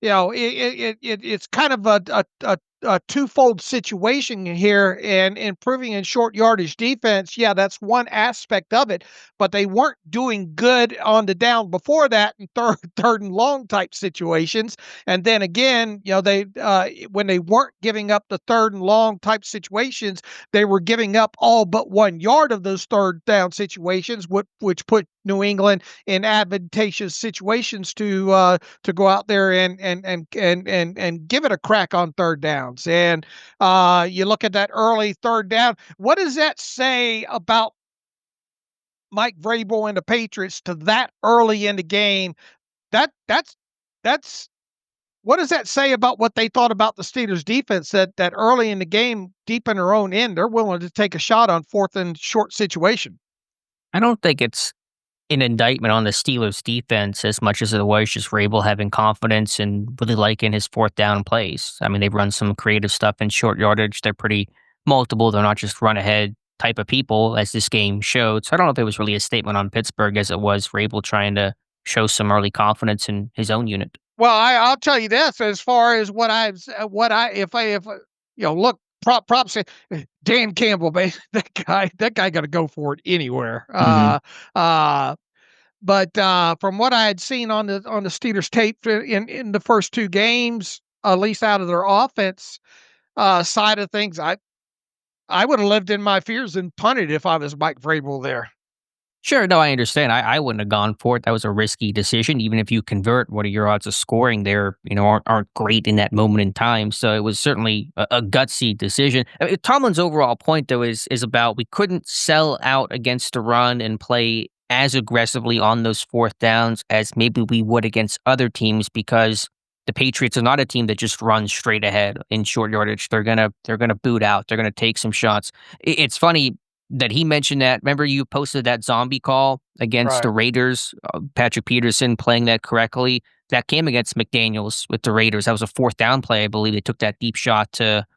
it's kind of a twofold situation here, and improving in short yardage defense. Yeah, that's one aspect of it, but they weren't doing good on the down before that in third and long type situations. And then again, they when they weren't giving up the third and long type situations, they were giving up all but 1 yard of those third down situations, which put New England in advantageous situations to go out there and give it a crack on third downs. And you look at that early third down. What does that say about Mike Vrabel and the Patriots to that early in the game? That's what does that say about what they thought about the Steelers defense that early in the game, deep in their own end, they're willing to take a shot on fourth and short situation? I don't think it's an indictment on the Steelers defense as much as it was just Vrabel having confidence and really liking his fourth down plays. I mean, they've run some creative stuff in short yardage. They're pretty multiple. They're not just run ahead type of people, as this game showed. So I don't know if it was really a statement on Pittsburgh as it was Vrabel trying to show some early confidence in his own unit. Well, I'll tell you this, as far as look, props, Dan Campbell, man, that guy got to go for it anywhere. hmm But from what I had seen on the Steelers tape in the first 2 games, at least out of their offense side of things, I would have lived in my fears and punted if I was Mike Vrabel there. Sure, no, I understand. I wouldn't have gone for it. That was a risky decision. Even if you convert, what are your odds of scoring there? Aren't great in that moment in time. So it was certainly a gutsy decision. I mean, Tomlin's overall point, though, is about we couldn't sell out against the run and play as aggressively on those fourth downs as maybe we would against other teams because the Patriots are not a team that just runs straight ahead in short yardage. They're gonna boot out. They're gonna take some shots. It's funny that he mentioned that. Remember, you posted that zombie call against the Right. Raiders, Patrick Peterson playing that correctly. That came against McDaniels with the Raiders. That was a fourth down play. I believe they took that deep shot to,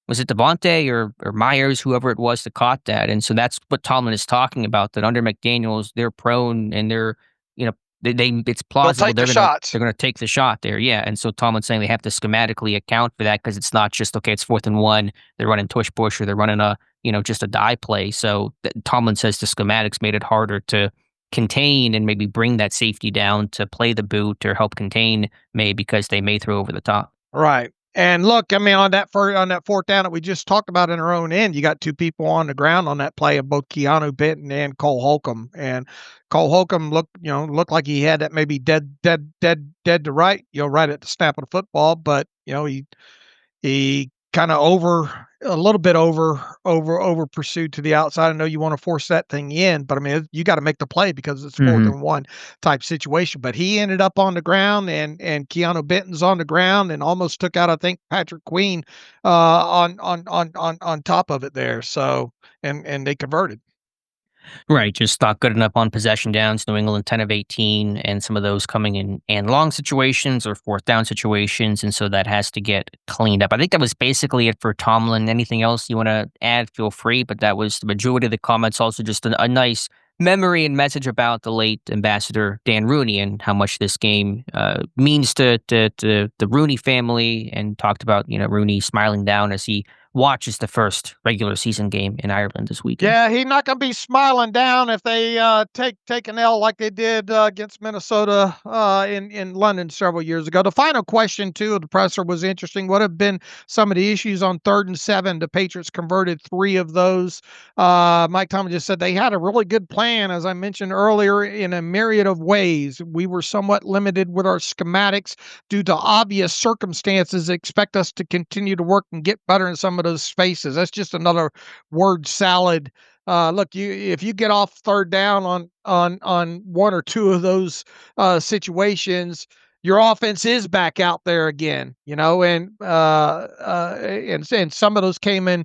was it Devontae or Myers, whoever it was that caught that. And so that's what Tomlin is talking about, that under McDaniels, they're prone and you know, they it's They'll plausible take the shots. they're gonna take the shot there. Yeah. And so Tomlin's saying they have to schematically account for that because it's not just okay, it's 4th and 1, they're running tush push or they're running just a die play. So Tomlin says the schematics made it harder to contain and maybe bring that safety down to play the boot or help contain May because they may throw over the top. Right. And look, I mean, on that fourth down that we just talked about in our own end, you got 2 people on the ground on that play of both Keanu Benton and Cole Holcomb. And Cole Holcomb looked like he had that maybe dead to right, right at the snap of the football, but he kind of a little bit over pursued to the outside. I know you want to force that thing in, but I mean, you got to make the play because it's 4th and 1 type situation. But he ended up on the ground, and Keanu Benton's on the ground and almost took out, I think, Patrick Queen on top of it there. So and they converted. Right, just not good enough on possession downs. New England 10 of 18, and some of those coming in and long situations or fourth down situations, and so that has to get cleaned up. I think that was basically it for Tomlin. Anything else you want to add? Feel free, but that was the majority of the comments. Also, just a nice memory and message about the late ambassador Dan Rooney and how much this game means to the Rooney family, and talked about Rooney smiling down as he watches the first regular season game in Ireland this weekend. Yeah, he's not going to be smiling down if they take an L like they did against Minnesota in London several years ago. The final question too of the presser was interesting. What have been some of the issues on 3rd and 7? The Patriots converted 3 of those. Mike Tomlin just said they had a really good plan, as I mentioned earlier, in a myriad of ways. We were somewhat limited with our schematics due to obvious circumstances. Expect us to continue to work and get better in some of those spaces. That's just another word salad. Look, if you get off 3rd down on 1 or 2 of those situations, your offense is back out there again, and some of those came in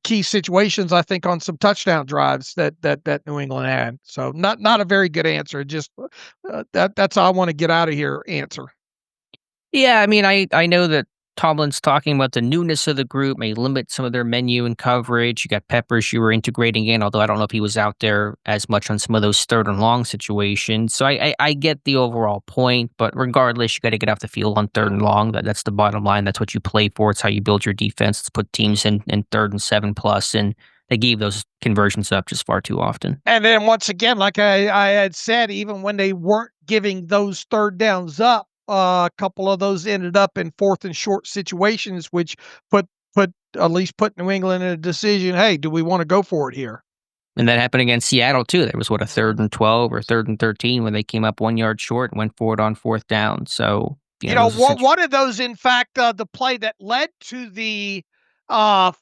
key situations, I think, on some touchdown drives that New England had. So not a very good answer. Just that's how I want to get out of here answer. Yeah, I mean, I know that Tomlin's talking about the newness of the group may limit some of their menu and coverage. You got Peppers you were integrating in, although I don't know if he was out there as much on some of those third and long situations. So I get the overall point, but regardless, you got to get off the field on third and long. That's the bottom line. That's what you play for. It's how you build your defense. It's put teams in third and 7+, and they gave those conversions up just far too often. And then once again, like I had said, even when they weren't giving those third downs up, a couple of those ended up in fourth and short situations, which put at least put New England in a decision. Hey, do we want to go for it here? And that happened against Seattle too. There was a third and 12 or third and 13 when they came up 1 yard short and went for it on fourth down. So one of those, in fact, the play that led to the early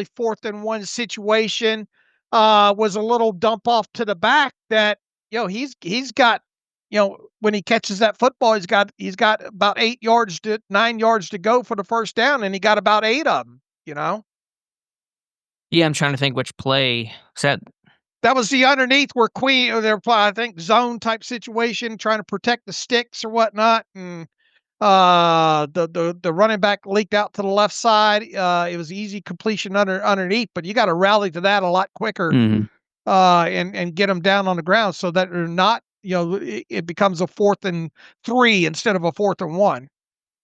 4th and 1 situation was a little dump off to the back that he's got. When he catches that football, he's got about 9 yards to go for the first down, and he got about 8 of them. Yeah, I'm trying to think which play. That was the underneath where they're I think zone type situation, trying to protect the sticks or whatnot, and the running back leaked out to the left side. It was easy completion underneath, but you got to rally to that a lot quicker, and get them down on the ground so that they're not. It becomes a 4th and 3 instead of a 4th and 1.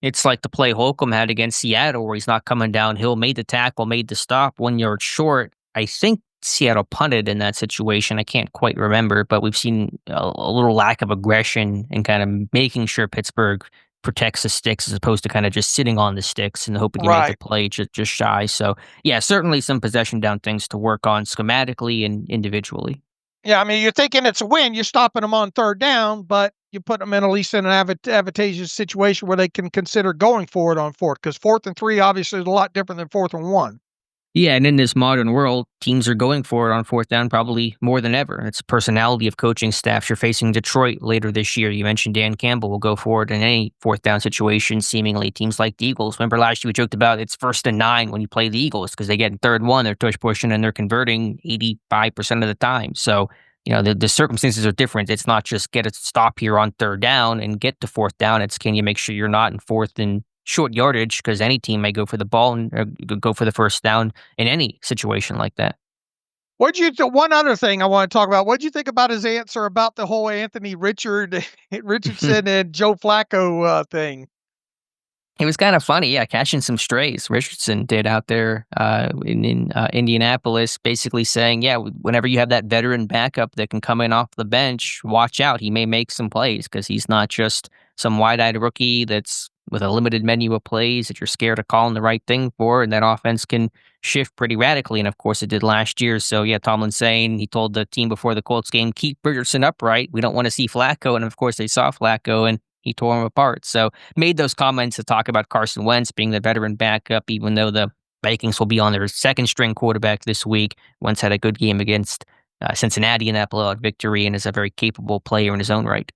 It's like the play Holcomb had against Seattle where he's not coming downhill, made the tackle, made the stop 1 yard short. I think Seattle punted in that situation. I can't quite remember, but we've seen a little lack of aggression and kind of making sure Pittsburgh protects the sticks as opposed to kind of just sitting on the sticks and hoping you make the play just shy. So, yeah, certainly some possession down things to work on schematically and individually. Yeah, I mean, you're thinking it's a win. You're stopping them on third down, but you put them in at least in an advantageous situation where they can consider going for it on fourth, because 4th and 3 obviously is a lot different than 4th and 1. Yeah, and in this modern world, teams are going for it on fourth down probably more than ever. It's personality of coaching staffs. You're facing Detroit later this year. You mentioned Dan Campbell will go for it in any fourth down situation, seemingly. Teams like the Eagles. Remember last year we joked about it's 1st and 9 when you play the Eagles because they get in 3rd and 1, they're tush pushing, and they're converting 85% of the time. So, the circumstances are different. It's not just get a stop here on 3rd down and get to 4th down. It's can you make sure you're not in 4th and short yardage, because any team may go for the ball and go for the first down in any situation like that. One other thing I want to talk about. What'd you think about his answer about the whole Anthony Richardson and Joe Flacco thing? It was kind of funny, yeah, catching some strays. Richardson did out there in Indianapolis, basically saying, yeah, whenever you have that veteran backup that can come in off the bench, watch out. He may make some plays because he's not just some wide-eyed rookie that's with a limited menu of plays that you're scared of calling the right thing for, and that offense can shift pretty radically. And of course, it did last year. So yeah, Tomlin saying he told the team before the Colts game, keep Richardson upright. We don't want to see Flacco. And of course, they saw Flacco and he tore him apart. So made those comments to talk about Carson Wentz being the veteran backup, even though the Vikings will be on their second string quarterback this week. Wentz had a good game against Cincinnati in that blowout victory and is a very capable player in his own right.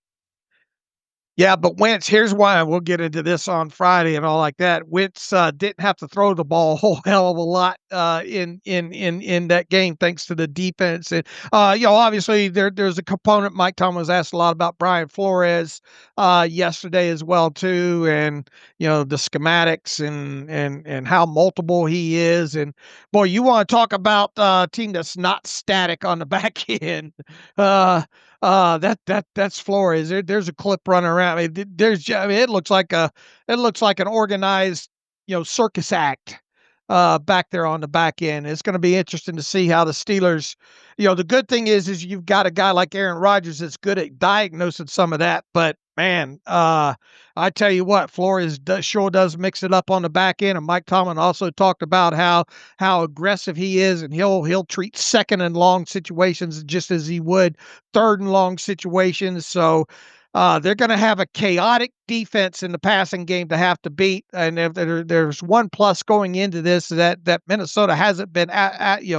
Yeah, but Wentz, here's why. We'll get into this on Friday and all like that. Wentz didn't have to throw the ball a whole hell of a lot in that game, thanks to the defense. And obviously there's a component. Mike Tomlin was asked a lot about Brian Flores yesterday as well too, and the schematics and how multiple he is. And boy, you want to talk about a team that's not static on the back end. That's Flores. There's a clip running around. I mean, it looks like an organized, circus act back there on the back end. It's going to be interesting to see how the Steelers, the good thing is you've got a guy like Aaron Rodgers that's good at diagnosing some of that, but man, I tell you what, Flores sure does mix it up on the back end. And Mike Tomlin also talked about how aggressive he is, and he'll treat 2nd and long situations just as he would 3rd and long situations. So they're going to have a chaotic defense in the passing game to have to beat. And if there's one plus going into this, that Minnesota hasn't been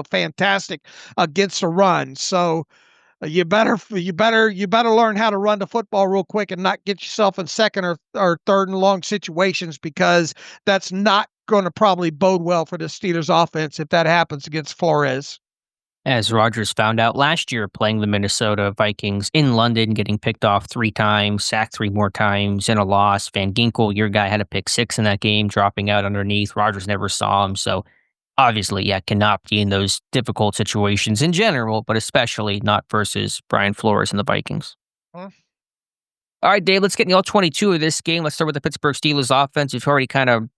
fantastic against the run. So you better learn how to run the football real quick and not get yourself in 2nd or 3rd and long situations, because that's not going to probably bode well for the Steelers offense if that happens against Flores. As Rodgers found out last year playing the Minnesota Vikings in London, getting picked off 3 times, sacked 3 more times in a loss. Van Ginkel, your guy, had a pick 6 in that game, dropping out underneath. Rodgers never saw him. So obviously, yeah, cannot be in those difficult situations in general, but especially not versus Brian Flores and the Vikings. Huh? All right, Dave, let's get in the all-22 of this game. Let's start with the Pittsburgh Steelers offense. You've already kind of,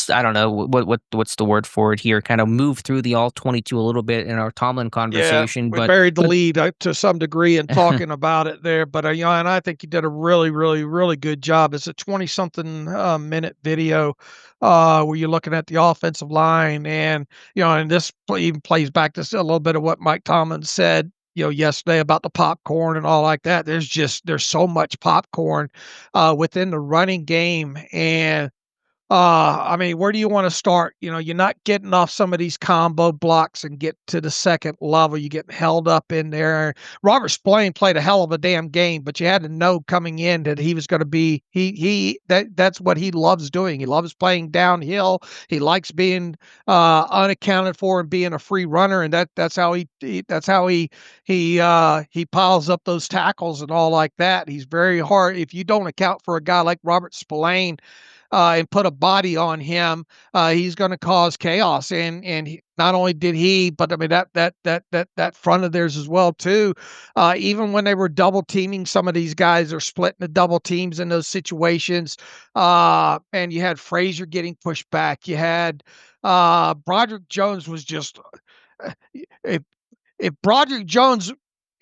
I don't know, what's the word for it here, kind of moved through the all-22 a little bit in our Tomlin conversation. We buried the lead to some degree in talking about it there, but and I think you did a really, really, really good job. It's a 20-something minute video where you're looking at the offensive line, and and this even plays back to a little bit of what Mike Tomlin said yesterday about the popcorn and all like that. There's so much popcorn within the running game. And where do you want to start? You're not getting off some of these combo blocks and get to the second level. You get held up in there. Robert Spillane played a hell of a damn game, but you had to know coming in that he was going to be that's what he loves doing. He loves playing downhill. He likes being unaccounted for and being a free runner, and that's how he piles up those tackles and all like that. He's very hard. If you don't account for a guy like Robert Spillane and put a body on him, he's going to cause chaos. And not only did he, but I mean that front of theirs as well too. Even when they were double teaming some of these guys, are splitting the double teams in those situations. And you had Frazier getting pushed back. You had Broderick Jones was just if Broderick Jones.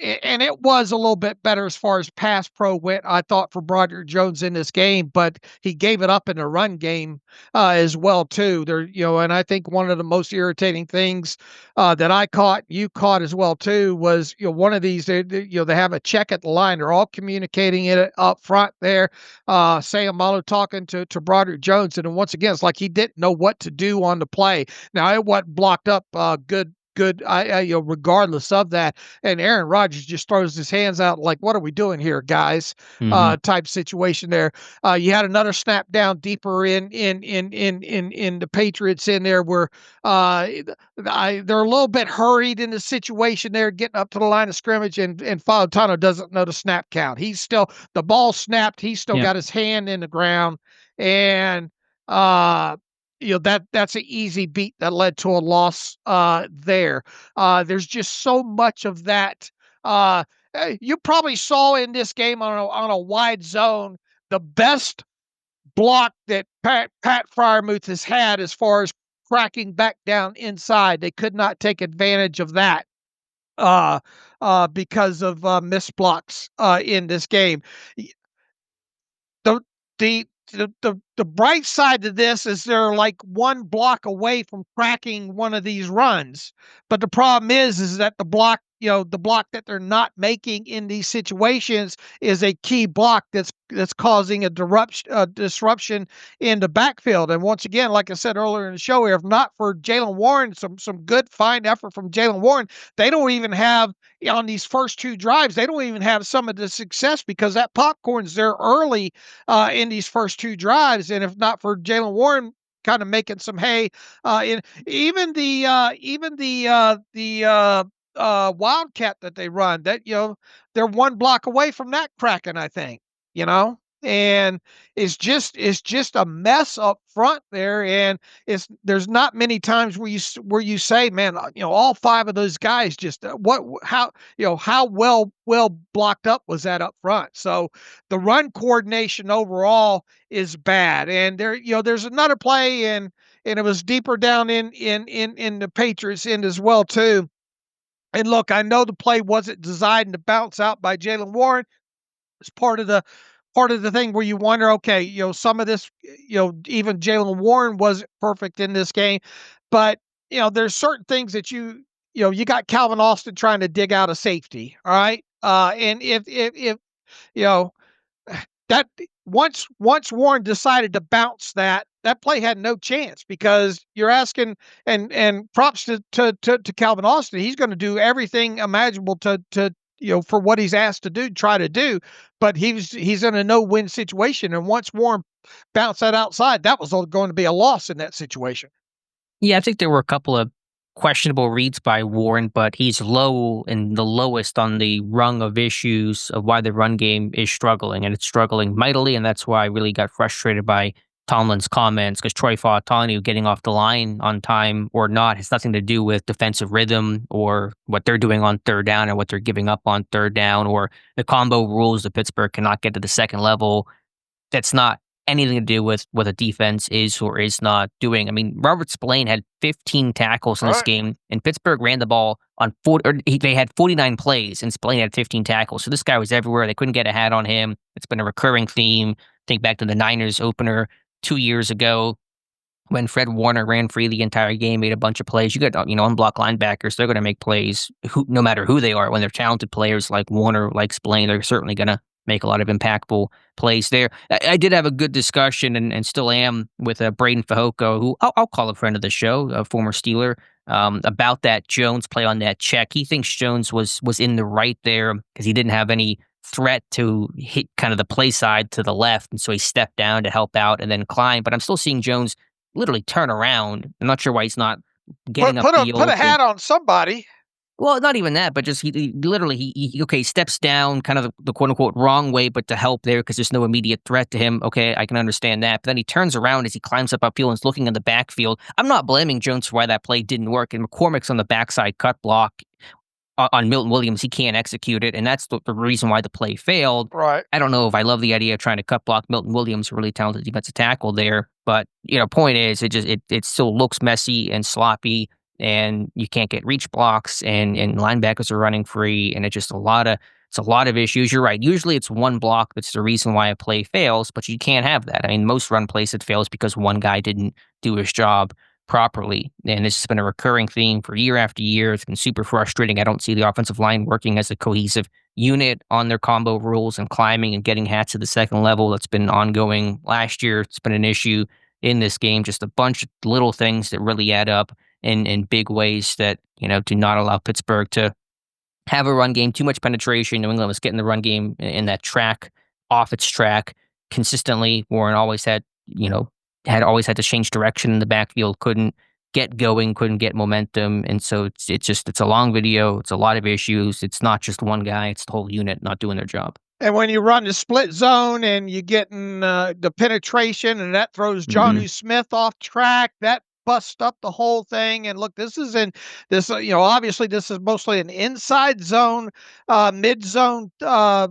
And it was a little bit better as far as pass pro went, I thought, for Broderick Jones in this game, but he gave it up in the run game as well too. And I think one of the most irritating things that you caught as well too, was one of these. They have a check at the line. They're all communicating it up front there. Sayamalu talking to Broderick Jones, and once again, it's like he didn't know what to do on the play. Now it wasn't blocked up good, regardless of that. And Aaron Rodgers just throws his hands out like, what are we doing here, guys? Type situation there. You had another snap down deeper in the Patriots in there where they're a little bit hurried in the situation there, getting up to the line of scrimmage, and Fautano doesn't know the snap count. The ball snapped. He's still got his hand in the ground, and that's an easy beat that led to a loss there. There's just so much of that. You probably saw in this game on a wide zone the best block that Pat Freiermuth has had as far as cracking back down inside. They could not take advantage of that because of missed blocks in this game. The bright side to this is they're like one block away from cracking one of these runs. But the problem is that the block that they're not making in these situations is a key block that's causing a disruption in the backfield. And once again, like I said earlier in the show here, if not for Jaylen Warren, some good fine effort from Jaylen Warren, they don't even have, on these first 2 drives, they don't even have some of the success because that popcorn's there early in these first 2 drives. And if not for Jaylen Warren kind of making some hay, even the wildcat that they run, that they're one block away from that cracking, I think, and it's just a mess up front there. And there's not many times where you say, man, all 5 of those guys just how well blocked up was that up front. So the run coordination overall is bad. And there's another play, and it was deeper down in the Patriots end as well too. And look, I know the play wasn't designed to bounce out by Jaylen Warren. It's part of the thing where you wonder, okay, some of this, even Jaylen Warren wasn't perfect in this game, but there's certain things that you got Calvin Austin trying to dig out a safety, all right, and if that once Warren decided to bounce that play had no chance, because you're asking, and props to Calvin Austin. He's going to do everything imaginable to for what he's asked to do, try to do, but he's in a no-win situation. And once Warren bounced that outside, that was going to be a loss in that situation. Yeah, I think there were a couple of questionable reads by Warren, but he's low and the lowest on the rung of issues of why the run game is struggling, and it's struggling mightily, and that's why I really got frustrated by Tomlin's comments, because Troy Fautanu getting off the line on time or not has nothing to do with defensive rhythm or what they're doing on third down and what they're giving up on third down or the combo rules that Pittsburgh cannot get to the second level. That's not anything to do with what a defense is or is not doing. I mean, Robert Spillane had 15 tackles in this game, and Pittsburgh ran the ball on they had 49 plays, and Spillane had 15 tackles. So this guy was everywhere. They couldn't get a hat on him. It's been a recurring theme. Think back to the Niners opener 2 years ago when Fred Warner ran free the entire game, made a bunch of plays. You got, unblocked linebackers. They're going to make plays no matter who they are. When they're talented players like Warner, like Spillane, they're certainly going to make a lot of impactful plays there. I did have a good discussion and still am with Braden Fajoko, who I'll call a friend of the show, a former Steeler, about that Jones play on that check. He thinks Jones was in the right there because he didn't have any threat to hit kind of the play side to the left, and so he stepped down to help out and then climb. But I'm still seeing Jones literally turn around. I'm not sure why he's not getting Put upfield. a hat on somebody. Well, not even that, but just he literally steps down kind of the quote unquote wrong way, but to help there because there's no immediate threat to him. Okay, I can understand that. But then he turns around as he climbs up upfield and is looking in the backfield. I'm not blaming Jones for why that play didn't work. And McCormick's on the backside cut block on Milton Williams. He can't execute it, and that's the reason why the play failed. Right. I don't know if I love the idea of trying to cut block Milton Williams, a really talented defensive tackle there. But point is, it still looks messy and sloppy. And you can't get reach blocks, and linebackers are running free, and it's a lot of issues. You're right. Usually it's one block that's the reason why a play fails, but you can't have that. I mean, most run plays it fails because one guy didn't do his job properly, and this has been a recurring theme for year after year. It's been super frustrating. I don't see the offensive line working as a cohesive unit on their combo rules and climbing and getting hats to the second level. That's been ongoing last year. It's been an issue in this game. Just a bunch of little things that really add up in big ways that, do not allow Pittsburgh to have a run game. Too much penetration. New England was getting the run game in that track, off its track consistently. Warren always had to change direction in the backfield, couldn't get going, couldn't get momentum. And so it's a long video. It's a lot of issues. It's not just one guy. It's the whole unit not doing their job. And when you run the split zone and you're getting the penetration and that throws Johnny Smith off track, that bust up the whole thing. And look, obviously this is mostly an inside zone, mid zone,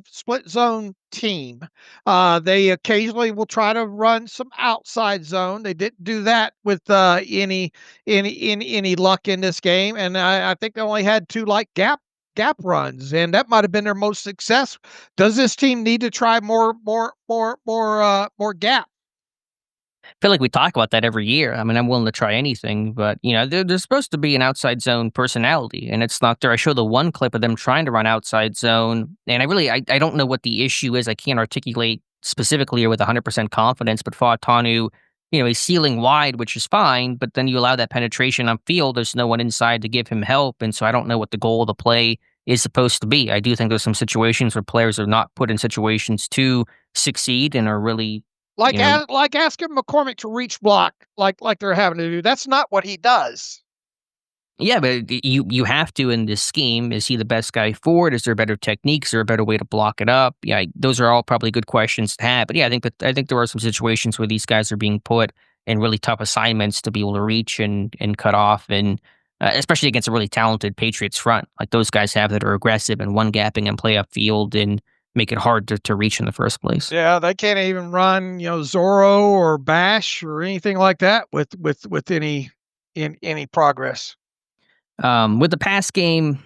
split zone team. They occasionally will try to run some outside zone. They didn't do that with any luck in this game. And I think they only had two gap runs, and that might have been their most success. Does this team need to try more gap? I feel like we talk about that every year. I mean, I'm willing to try anything, but there's supposed to be an outside zone personality, and it's not there. I show the one clip of them trying to run outside zone, and I don't know what the issue is. I can't articulate specifically or with 100% confidence, but Fautanu, he's sealing wide, which is fine, but then you allow that penetration upfield. There's no one inside to give him help, and so I don't know what the goal of the play is supposed to be. I do think there's some situations where players are not put in situations to succeed and are really like asking McCormick to reach block like they're having to do. That's not what he does. Yeah, but you have to in this scheme. Is he the best guy for it? Is there better techniques? Is there a better way to block it up? Yeah, those are all probably good questions to have. But yeah, I think there are some situations where these guys are being put in really tough assignments to be able to reach and cut off, and especially against a really talented Patriots front like those guys have that are aggressive and one gapping and play upfield and make it hard to reach in the first place. Yeah, they can't even run Zorro or Bash or anything like that with any progress. With the pass game,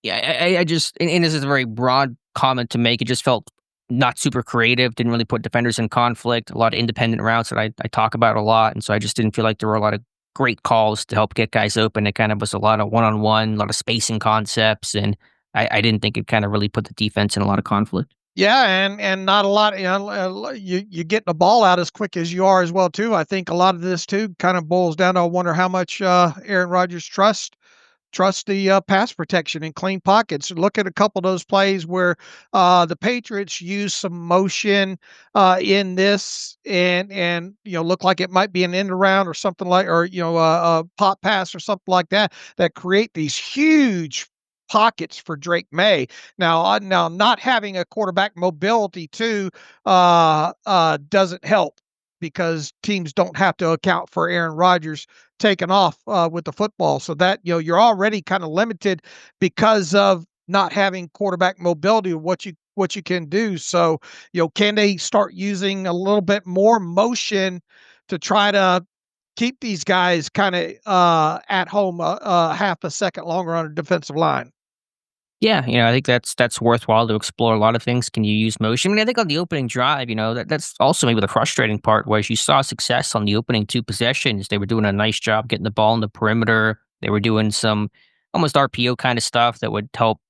yeah, I just, and this is a very broad comment to make. It just felt not super creative. Didn't really put defenders in conflict. A lot of independent routes that I talk about a lot, and so I just didn't feel like there were a lot of great calls to help get guys open. It kind of was a lot of one-on-one, a lot of spacing concepts, and I didn't think it kind of really put the defense in a lot of conflict. Yeah, and not a lot. You get the ball out as quick as you are as well too. I think a lot of this too kind of boils down to I wonder how much Aaron Rodgers trusts trust the pass protection and clean pockets. Look at a couple of those plays where the Patriots use some motion in this and look like it might be an end around or something like, or a pop pass or something like that create these huge pockets for Drake May. Now not having a quarterback mobility too doesn't help, because teams don't have to account for Aaron Rodgers taking off with the football. So that, you're already kind of limited because of not having quarterback mobility of what you can do. So, can they start using a little bit more motion to try to keep these guys kind of at home half a second longer on a defensive line? Yeah, I think that's worthwhile to explore a lot of things. Can you use motion? I mean, I think on the opening drive, that's also maybe the frustrating part, where you saw success on the opening two possessions. They were doing a nice job getting the ball in the perimeter. They were doing some almost RPO kind of stuff that would help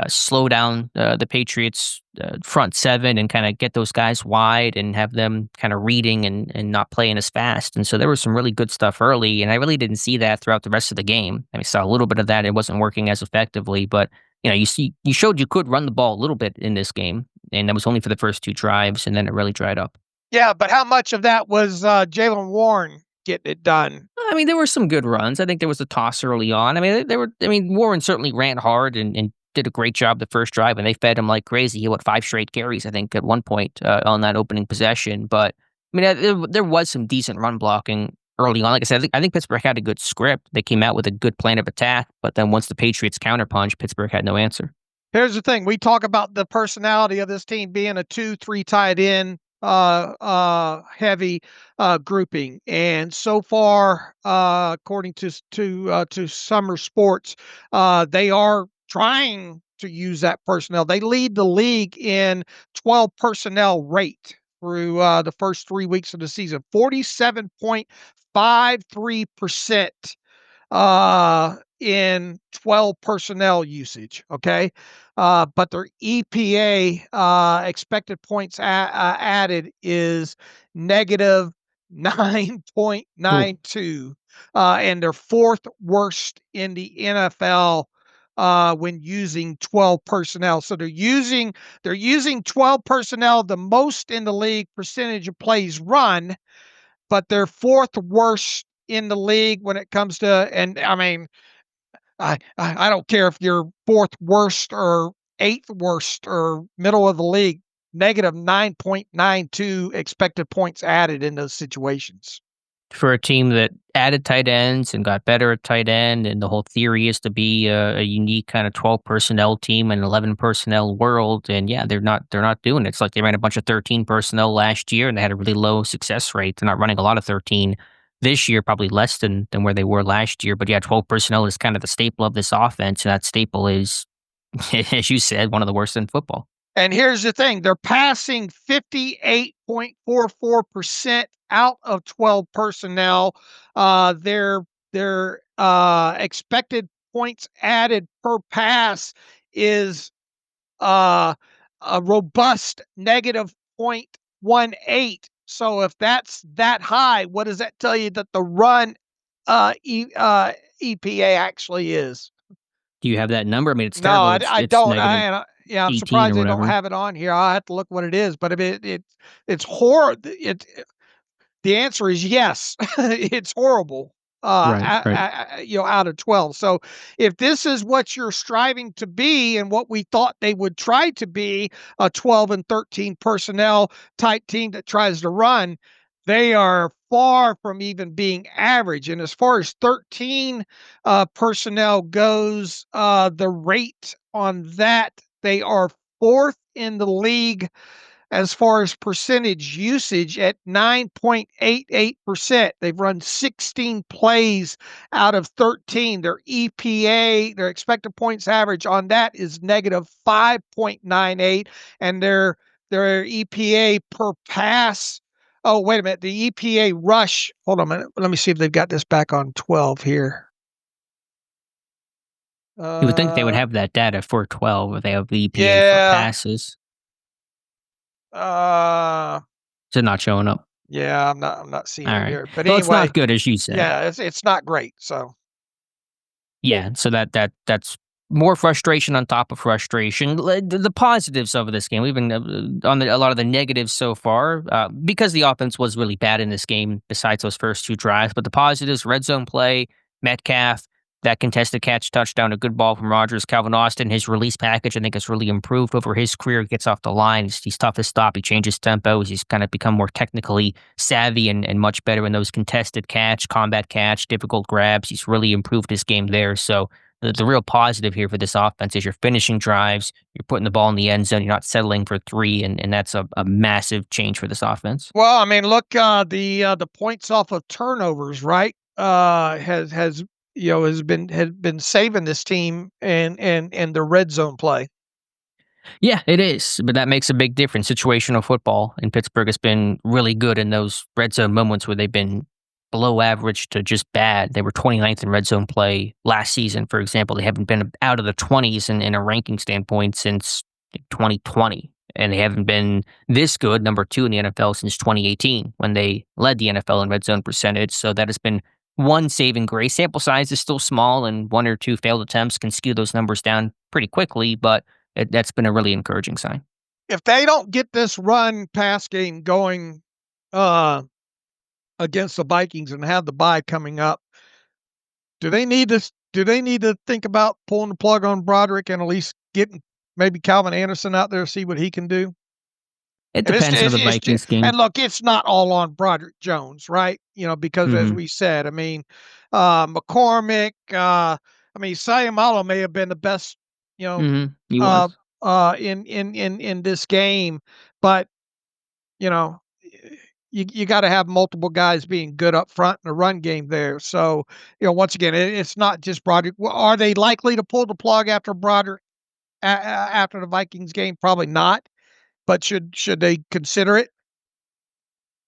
slow down the Patriots' front seven and kind of get those guys wide and have them kind of reading and not playing as fast. And so there was some really good stuff early, and I really didn't see that throughout the rest of the game. I mean, saw a little bit of that. It wasn't working as effectively, but you showed you could run the ball a little bit in this game, and that was only for the first two drives, and then it really dried up. Yeah, but how much of that was Jalen Warren getting it done? I mean, there were some good runs. I think there was a toss early on. I mean, Warren certainly ran hard and did a great job the first drive, and they fed him like crazy. He had 5 straight carries, I think, at one point on that opening possession. But I mean, there was some decent run blocking early on. Like I said, I think Pittsburgh had a good script. They came out with a good plan of attack, but then once the Patriots counterpunched, Pittsburgh had no answer. Here's the thing. We talk about the personality of this team being a 2-3 tight end heavy grouping, and so far, according to Summer Sports, they are trying to use that personnel. They lead the league in 12 personnel rate through the first 3 weeks of the season, 47.53% in 12 personnel usage. Okay. But their EPA, expected points added, is negative 9.92. And they're fourth worst in the NFL when using 12 personnel. So they're using 12 personnel the most in the league, percentage of plays run, but they're fourth worst in the league when it comes to, and I mean, I don't care if you're fourth worst or eighth worst or middle of the league, negative 9.92 expected points added in those situations. For a team that added tight ends and got better at tight end, and the whole theory is to be a unique kind of 12 personnel team in an 11 personnel world, and yeah, they're not doing it. It's like they ran a bunch of 13 personnel last year, and they had a really low success rate. They're not running a lot of 13 this year, probably less than where they were last year. But yeah, 12 personnel is kind of the staple of this offense, and that staple is, as you said, one of the worst in football. And here's the thing. They're passing 58.44% out of 12 personnel. Their expected points added per pass is a robust negative 0.18. So if that's that high, what does that tell you that the run EPA actually is? Do you have that number? I mean, it's No, terrible. I It's don't. negative Yeah, I'm 18 surprised or they don't whatever. have it on here. I'll have to look what it is. But I mean, it's horrible. The answer is yes. It's horrible. Right, right. Out of 12. So if this is what you're striving to be and what we thought they would try to be, a 12 and 13 personnel type team that tries to run, they are far from even being average. And as far as 13 personnel goes, the rate on that, they are fourth in the league as far as percentage usage at 9.88%. They've run 16 plays out of 13. Their EPA, their expected points average on that, is negative 5.98, and their EPA per pass. Oh, wait a minute. The EPA rush. Hold on a minute. Let me see if they've got this back on 12 here. You would think they would have that data for 12 if they have the EPA for Yeah. passes. Is it not showing up? Yeah, I'm not seeing All it right. here. But Well, anyway, it's not good, as you said. yeah, it's not great. So Yeah, so that's more frustration on top of frustration. The positives of this game, we've been on a lot of the negatives so far because the offense was really bad in this game. Besides those first two drives, but the positives: red zone play, Metcalf, that contested catch touchdown, a good ball from Rodgers, Calvin Austin. His release package, I think, has really improved over his career. He gets off the line. He's tough to stop. He changes tempos. He's kind of become more technically savvy and much better in those contested catch, combat catch, difficult grabs. He's really improved his game there. So the real positive here for this offense is you're finishing drives, you're putting the ball in the end zone, you're not settling for three, and that's a massive change for this offense. Well, I mean, look, the points off of turnovers, right? Has has been saving this team and the red zone play. Yeah, it is, but that makes a big difference. Situational football in Pittsburgh has been really good in those red zone moments where they've been below average to just bad. They were 29th in red zone play last season, for example. They haven't been out of the 20s in a ranking standpoint since 2020. And they haven't been this good, number 2 in the NFL, since 2018 when they led the NFL in red zone percentage. So that has been one saving grace. Sample size is still small, and 1 or 2 failed attempts can skew those numbers down pretty quickly, but that's been a really encouraging sign. If they don't get this run pass game going against the Vikings and have the bye coming up, do they need to think about pulling the plug on Broderick and at least getting maybe Calvin Anderson out there to see what he can do? It depends on the Vikings game. And look, it's not all on Broderick Jones, right? Because as we said, I mean, McCormick, Sayamalo may have been the best, He was. in this game, but you know, you got to have multiple guys being good up front in the run game there. So, once again, it's not just Broderick. Are they likely to pull the plug after Broderick after the Vikings game? Probably not. But should they consider it?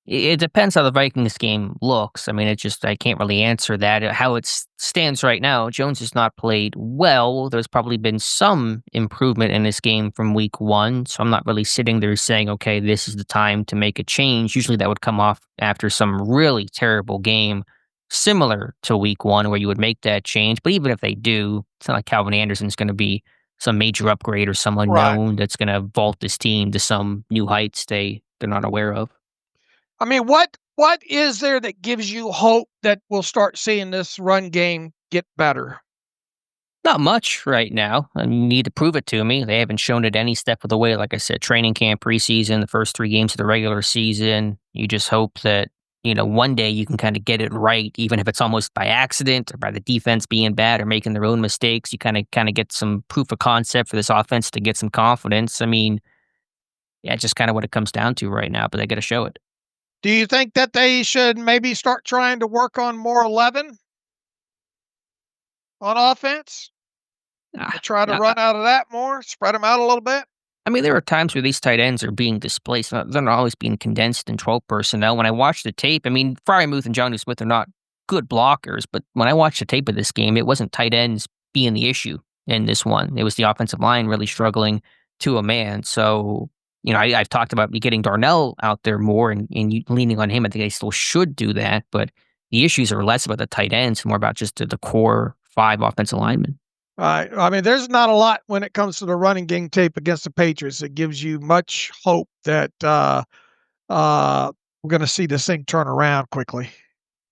It depends how the Vikings game looks. I mean, I can't really answer that. How it stands right now, Jones has not played well. There's probably been some improvement in this game from week 1. So I'm not really sitting there saying, okay, this is the time to make a change. Usually that would come off after some really terrible game similar to week 1 where you would make that change. But even if they do, it's not like Calvin Anderson's going to be some major upgrade or some unknown that's going to vault this team to some new heights they're not aware of. I mean, what is there that gives you hope that we'll start seeing this run game get better? Not much right now. I mean, you need to prove it to me. They haven't shown it any step of the way. Like I said, training camp, preseason, the first 3 games of the regular season. You just hope that, one day you can kind of get it right, even if it's almost by accident or by the defense being bad or making their own mistakes. You kind of get some proof of concept for this offense to get some confidence. I mean, yeah, just kind of what it comes down to right now, but they got to show it. Do you think that they should maybe start trying to work on more 11 on offense? Try to run out of that more, spread them out a little bit? I mean, there are times where these tight ends are being displaced. They're not always being condensed in 12 personnel. When I watch the tape, I mean, Fryermuth and Jonnu Smith are not good blockers, but when I watched the tape of this game, it wasn't tight ends being the issue in this one. It was the offensive line really struggling to a man. So, I've talked about getting Darnell out there more and leaning on him. I think they still should do that, but the issues are less about the tight ends, more about just the core 5 offensive linemen. I mean, there's not a lot when it comes to the running game tape against the Patriots that gives you much hope that we're going to see this thing turn around quickly.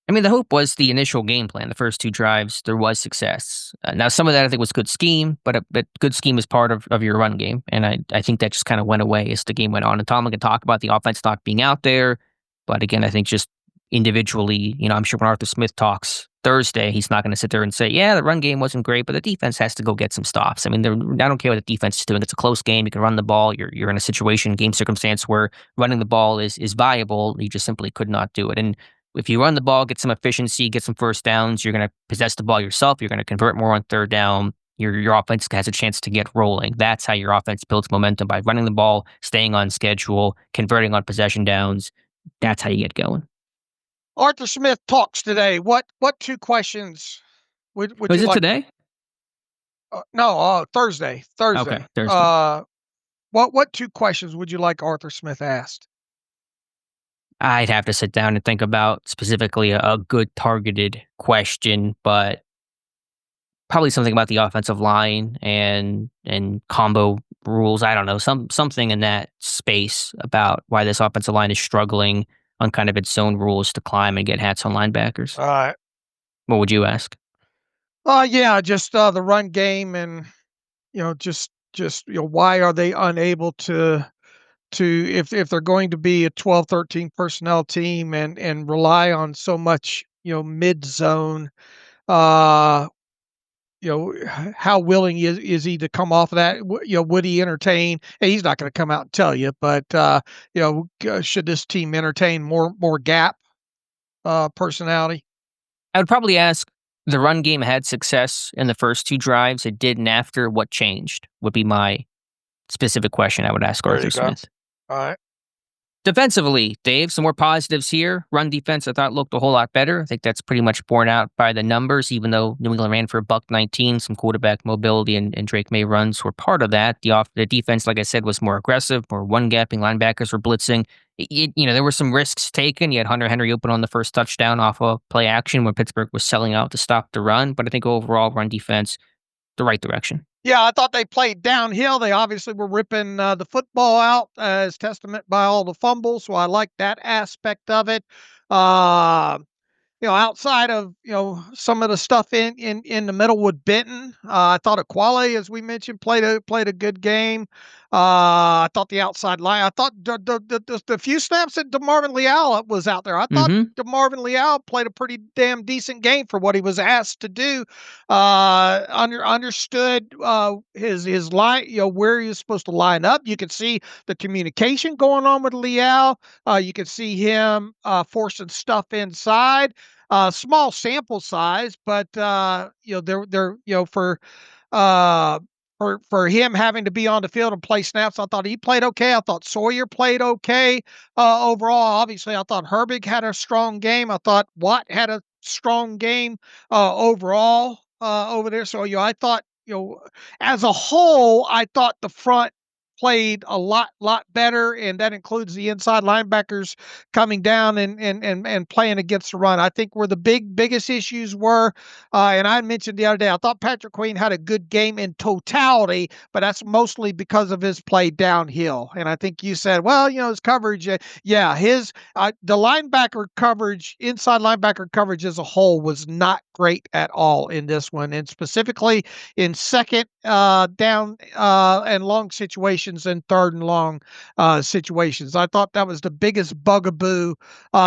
I mean, the hope was the initial game plan. The first 2 drives, there was success. Now, some of that I think was good scheme, but good scheme is part of your run game. And I think that just kind of went away as the game went on. And Tomlin can talk about the offense not being out there. But again, I think just individually, I'm sure when Arthur Smith talks Thursday, he's not going to sit there and say, yeah, the run game wasn't great, but the defense has to go get some stops. I mean, I don't care what the defense is doing. It's a close game. You can run the ball. You're in a game circumstance where running the ball is viable. You just simply could not do it. And if you run the ball, get some efficiency, get some first downs, you're going to possess the ball yourself. You're going to convert more on third down. Your offense has a chance to get rolling. That's how your offense builds momentum, by running the ball, staying on schedule, converting on possession downs. That's how you get going. Arthur Smith talks today. What 2 questions would Was you it like? Today? No, Thursday. Okay, Thursday. What 2 questions would you like Arthur Smith asked? I'd have to sit down and think about specifically a good targeted question, but Probably something about the offensive line and combo rules. I don't know, something in that space about why this offensive line is struggling on kind of its own rules to climb and get hats on linebackers. All right. What would you ask? Yeah, just the run game, and just why are they unable to if they're going to be a 12, 13 personnel team and rely on so much mid zone. uh how willing is he to come off of that? Would he entertain? And he's not going to come out and tell you, but should this team entertain more gap personality? I would probably ask, the run game had success in the first 2 drives. It didn't after. What changed would be my specific question I would ask There Arthur you go. Smith. All right. Defensively, Dave, some more positives here. Run defense, I thought, looked a whole lot better. I think that's pretty much borne out by the numbers, even though New England ran for a $119. Some quarterback mobility and Drake May runs were part of that. The defense, like I said, was more aggressive, more one-gapping. Linebackers were blitzing. There were some risks taken. You had Hunter Henry open on the first touchdown off of play action when Pittsburgh was selling out to stop the run. But I think overall, run defense, the right direction. Yeah, I thought they played downhill. They obviously were ripping the football out, as testament by all the fumbles. So I like that aspect of it. Outside of some of the stuff in the middle with Benton, I thought Aquale, as we mentioned, played a good game. I thought the outside line. I thought the few snaps that DeMarvin Leal was out there. I thought DeMarvin Leal played a pretty damn decent game for what he was asked to do. Understood his line, where he was supposed to line up. You could see the communication going on with Leal. You could see him forcing stuff inside. Small sample size, but for him having to be on the field and play snaps, I thought he played okay. I thought Sawyer played okay. Overall, obviously, I thought Herbig had a strong game. I thought Watt had a strong game overall over there. So I thought as a whole, I thought the front played a lot better, and that includes the inside linebackers coming down and playing against the run. I think where the biggest issues were, and I mentioned the other day, I thought Patrick Queen had a good game in totality, but that's mostly because of his play downhill. And I think you said, well, his coverage, the linebacker coverage, inside linebacker coverage as a whole was not great at all in this one, and specifically in second down and long situations and third and long situations. I thought that was the biggest bugaboo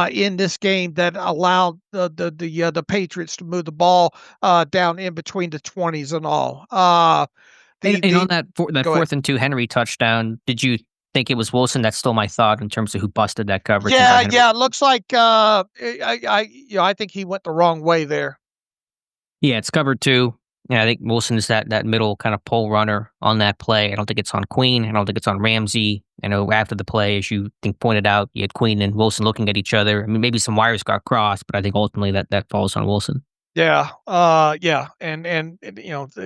in this game that allowed the Patriots to move the ball down in between the 20s and all. On that 4th and 2 Henry touchdown, did you think it was Wilson? That's still my thought in terms of who busted that coverage. Yeah. It looks like I think he went the wrong way there. Yeah, it's covered 2. Yeah, I think Wilson is that middle kind of pull runner on that play. I don't think it's on Queen. I don't think it's on Ramsey. I know after the play, as you pointed out, you had Queen and Wilson looking at each other. I mean, maybe some wires got crossed, but I think ultimately that falls on Wilson. Yeah, and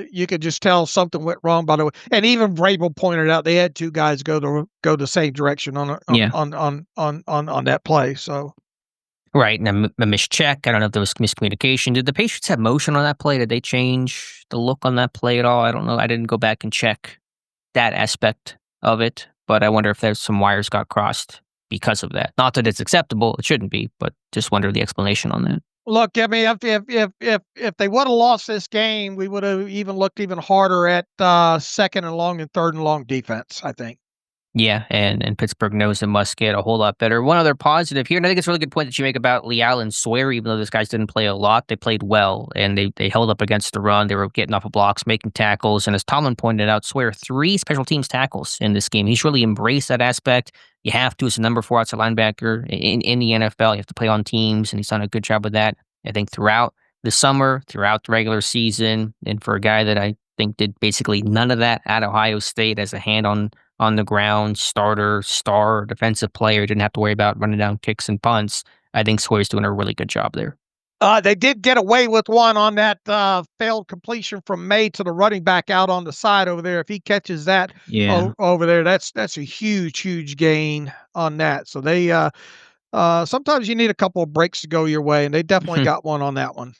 you could just tell something went wrong. By the way, and even Vrabel pointed out they had 2 guys go the same direction on that play. So. Right, and a missed check. I don't know if there was miscommunication. Did the Patriots have motion on that play? Did they change the look on that play at all? I don't know. I didn't go back and check that aspect of it, but I wonder if there's some wires got crossed because of that. Not that it's acceptable; it shouldn't be, but just wonder the explanation on that. Look, I mean, if they would have lost this game, we would have looked even harder at second and long and third and long defense, I think. Yeah, and Pittsburgh knows it must get a whole lot better. One other positive here, and I think it's a really good point that you make about Leal and Sawyer. Even though those guys didn't play a lot, they played well, and they held up against the run. They were getting off of blocks, making tackles, and as Tomlin pointed out, Sawyer 3 special teams tackles in this game. He's really embraced that aspect. You have to, as a number 4 outside linebacker in the NFL, you have to play on teams, and he's done a good job with that, I think, throughout the summer, throughout the regular season, and for a guy that I think did basically none of that at Ohio State as a hand on the ground, starter, star, defensive player, didn't have to worry about running down kicks and punts. I think Sawyer's doing a really good job there. They did get away with one on that failed completion from May to the running back out on the side over there. If he catches that over there, that's a huge gain on that. So they sometimes you need a couple of breaks to go your way, and they definitely got one on that one.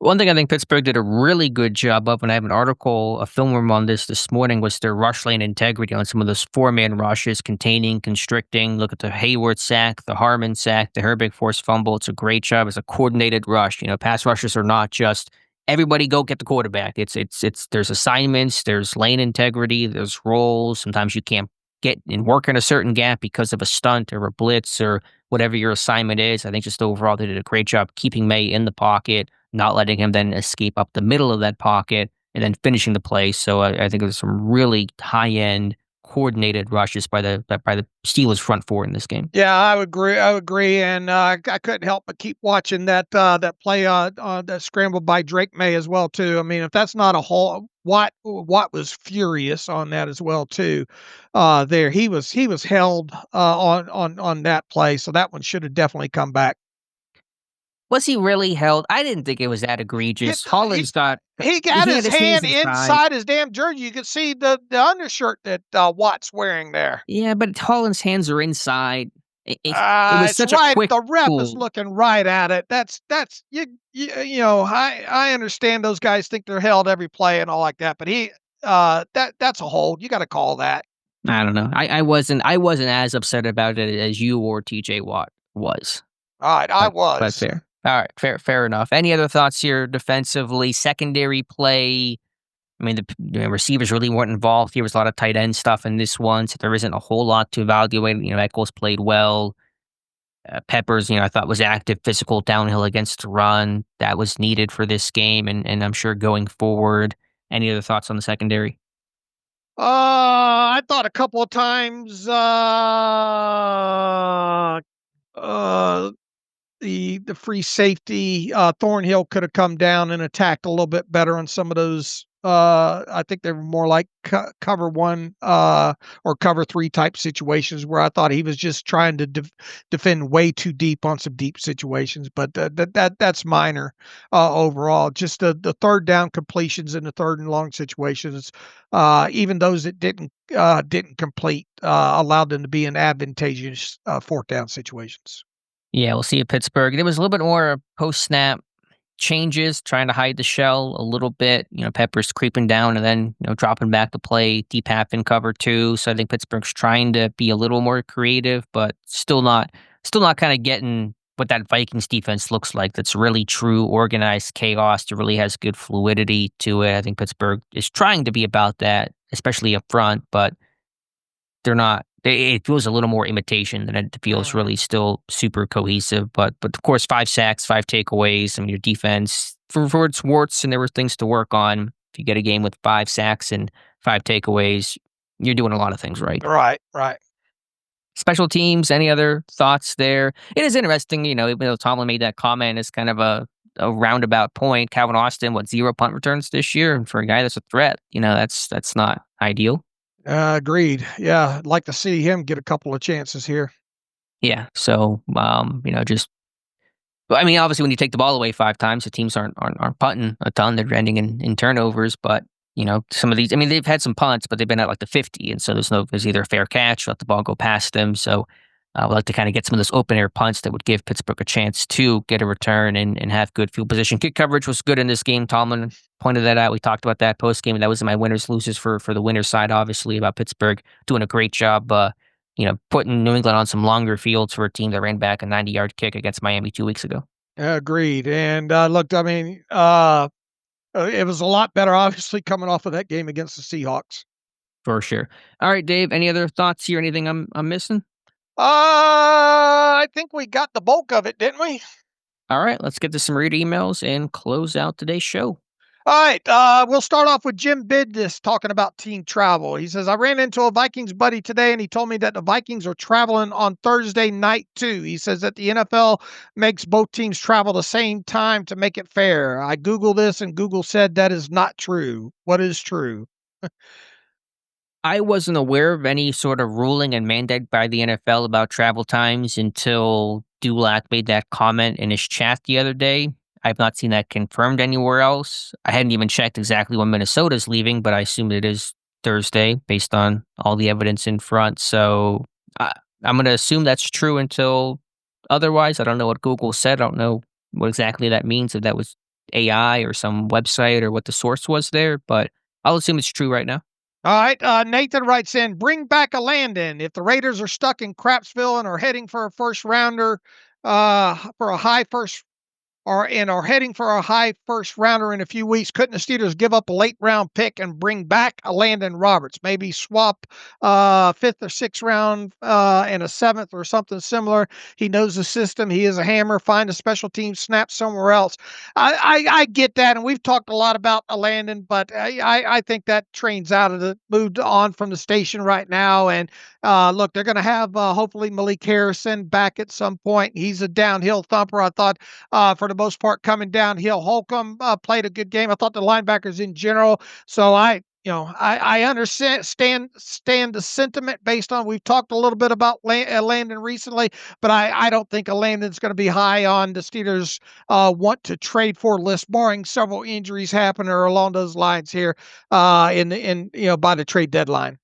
One thing I think Pittsburgh did a really good job of, and I have an article, a film room on this morning, was their rush lane integrity on some of those four-man rushes, containing, constricting. Look at the Hayward sack, the Harmon sack, the Herbig forced fumble. It's a great job. It's a coordinated rush. Pass rushes are not just everybody go get the quarterback. There's assignments, there's lane integrity, there's roles. Sometimes you can't get and work in a certain gap because of a stunt or a blitz or whatever your assignment is. I think just overall they did a great job keeping May in the pocket, not letting him then escape up the middle of that pocket, and then finishing the play. So I think there's some really high-end coordinated rushes by the Steelers front four in this game. Yeah, I would agree. I would agree, and I couldn't help but keep watching that play that scramble by Drake May as well too. I mean, if that's not a whole, Watt was furious on that as well too. There he was held on that play, so that one should have definitely come back. Was he really held? I didn't think it was that egregious. Hollins got He got had his hand inside. inside his damn jersey. You could see the undershirt that Watt's wearing there. Yeah, but Hollins' hands are inside. It was It's such right. a quick The ref is pull. looking right at it. That's you know. I understand those guys think they're held every play and all like that, but that's a hold. You got to call that. I don't know. I wasn't as upset about it as you or TJ Watt was. All right, I But was. fair. All right, fair enough. Any other thoughts here defensively? Secondary play. I mean, the receivers really weren't involved. There was a lot of tight end stuff in this one, so there isn't a whole lot to evaluate. Echols played well. Peppers, I thought was active, physical, downhill against the run. That was needed for this game, and I'm sure going forward. Any other thoughts on the secondary? I thought a couple of times. The free safety Thornhill could have come down and attacked a little bit better on some of those. I think they were more like cover one or cover three type situations where I thought he was just trying to defend way too deep on some deep situations. But that's minor overall. Just the third down completions in the third and long situations, even those that didn't complete, allowed them to be in advantageous fourth down situations. Yeah, we'll see at Pittsburgh. There was a little bit more post-snap changes, trying to hide the shell a little bit. Peppers creeping down and then, dropping back to play deep half in cover two. So I think Pittsburgh's trying to be a little more creative, but still not kind of getting what that Vikings defense looks like. That's really true organized chaos. That really has good fluidity to it. I think Pittsburgh is trying to be about that, especially up front, but they're not. It feels a little more imitation than it feels really still super cohesive. But of course, 5 sacks, 5 takeaways. I mean, your defense, for its warts, and there were things to work on. If you get a game with 5 sacks and 5 takeaways, you're doing a lot of things right. Right. Special teams, any other thoughts there? It is interesting, even though Tomlin made that comment, it's kind of a roundabout point. Calvin Austin, 0 punt returns this year? And for a guy that's a threat, that's not ideal. Agreed. Yeah, I'd like to see him get a couple of chances here. Yeah. So, obviously, when you take the ball away 5 times, the teams aren't punting a ton. They're ending in turnovers. But some of these, they've had some punts, but they've been at like the 50, and so there's either a fair catch, let the ball go past them. So, we'd like to kind of get some of those open air punts that would give Pittsburgh a chance to get a return and have good field position. Kick coverage was good in this game. Tomlin pointed that out. We talked about that post game. That was in my winners losers for the winners side, obviously, about Pittsburgh doing a great job. Putting New England on some longer fields for a team that ran back a 90-yard kick against Miami 2 weeks ago. Agreed. And looked, it was a lot better, obviously, coming off of that game against the Seahawks. For sure. All right, Dave, any other thoughts here? Anything I'm missing? I think we got the bulk of it, didn't we? All right, let's get to some read emails and close out today's show. All right, we'll start off with Jim Bidness talking about team travel. He says, I ran into a Vikings buddy today, and he told me that the Vikings are traveling on Thursday night, too. He says that the NFL makes both teams travel the same time to make it fair. I Googled this, and Google said that is not true. What is true? I wasn't aware of any sort of ruling and mandate by the NFL about travel times until Dulac made that comment in his chat the other day. I've not seen that confirmed anywhere else. I hadn't even checked exactly when Minnesota's leaving, but I assume it is Thursday based on all the evidence in front. So I'm going to assume that's true until otherwise. I don't know what Google said. I don't know what exactly that means, if that was AI or some website or what the source was there, but I'll assume it's true right now. All right. Nathan writes in, bring back a Landon. If the Raiders are stuck in Crapsville and are heading for a first rounder, for a high first are heading for a high first rounder in a few weeks, couldn't the Steelers give up a late round pick and bring back a Landon Roberts? Maybe swap fifth or sixth round and a seventh or something similar. He knows the system. He is a hammer. Find a special team snap somewhere else. I get that, and we've talked a lot about a Landon, but I think that train's moved on from the station right now. And look, they're going to have hopefully Malik Harrison back at some point. He's a downhill thumper. I thought for the most part coming downhill. Holcomb played a good game. I thought the linebackers in general. So I understand the sentiment based on we've talked a little bit about Landon recently, but I don't think a Landon's going to be high on the Steelers want to trade for list, barring several injuries happen or along those lines here by the trade deadline.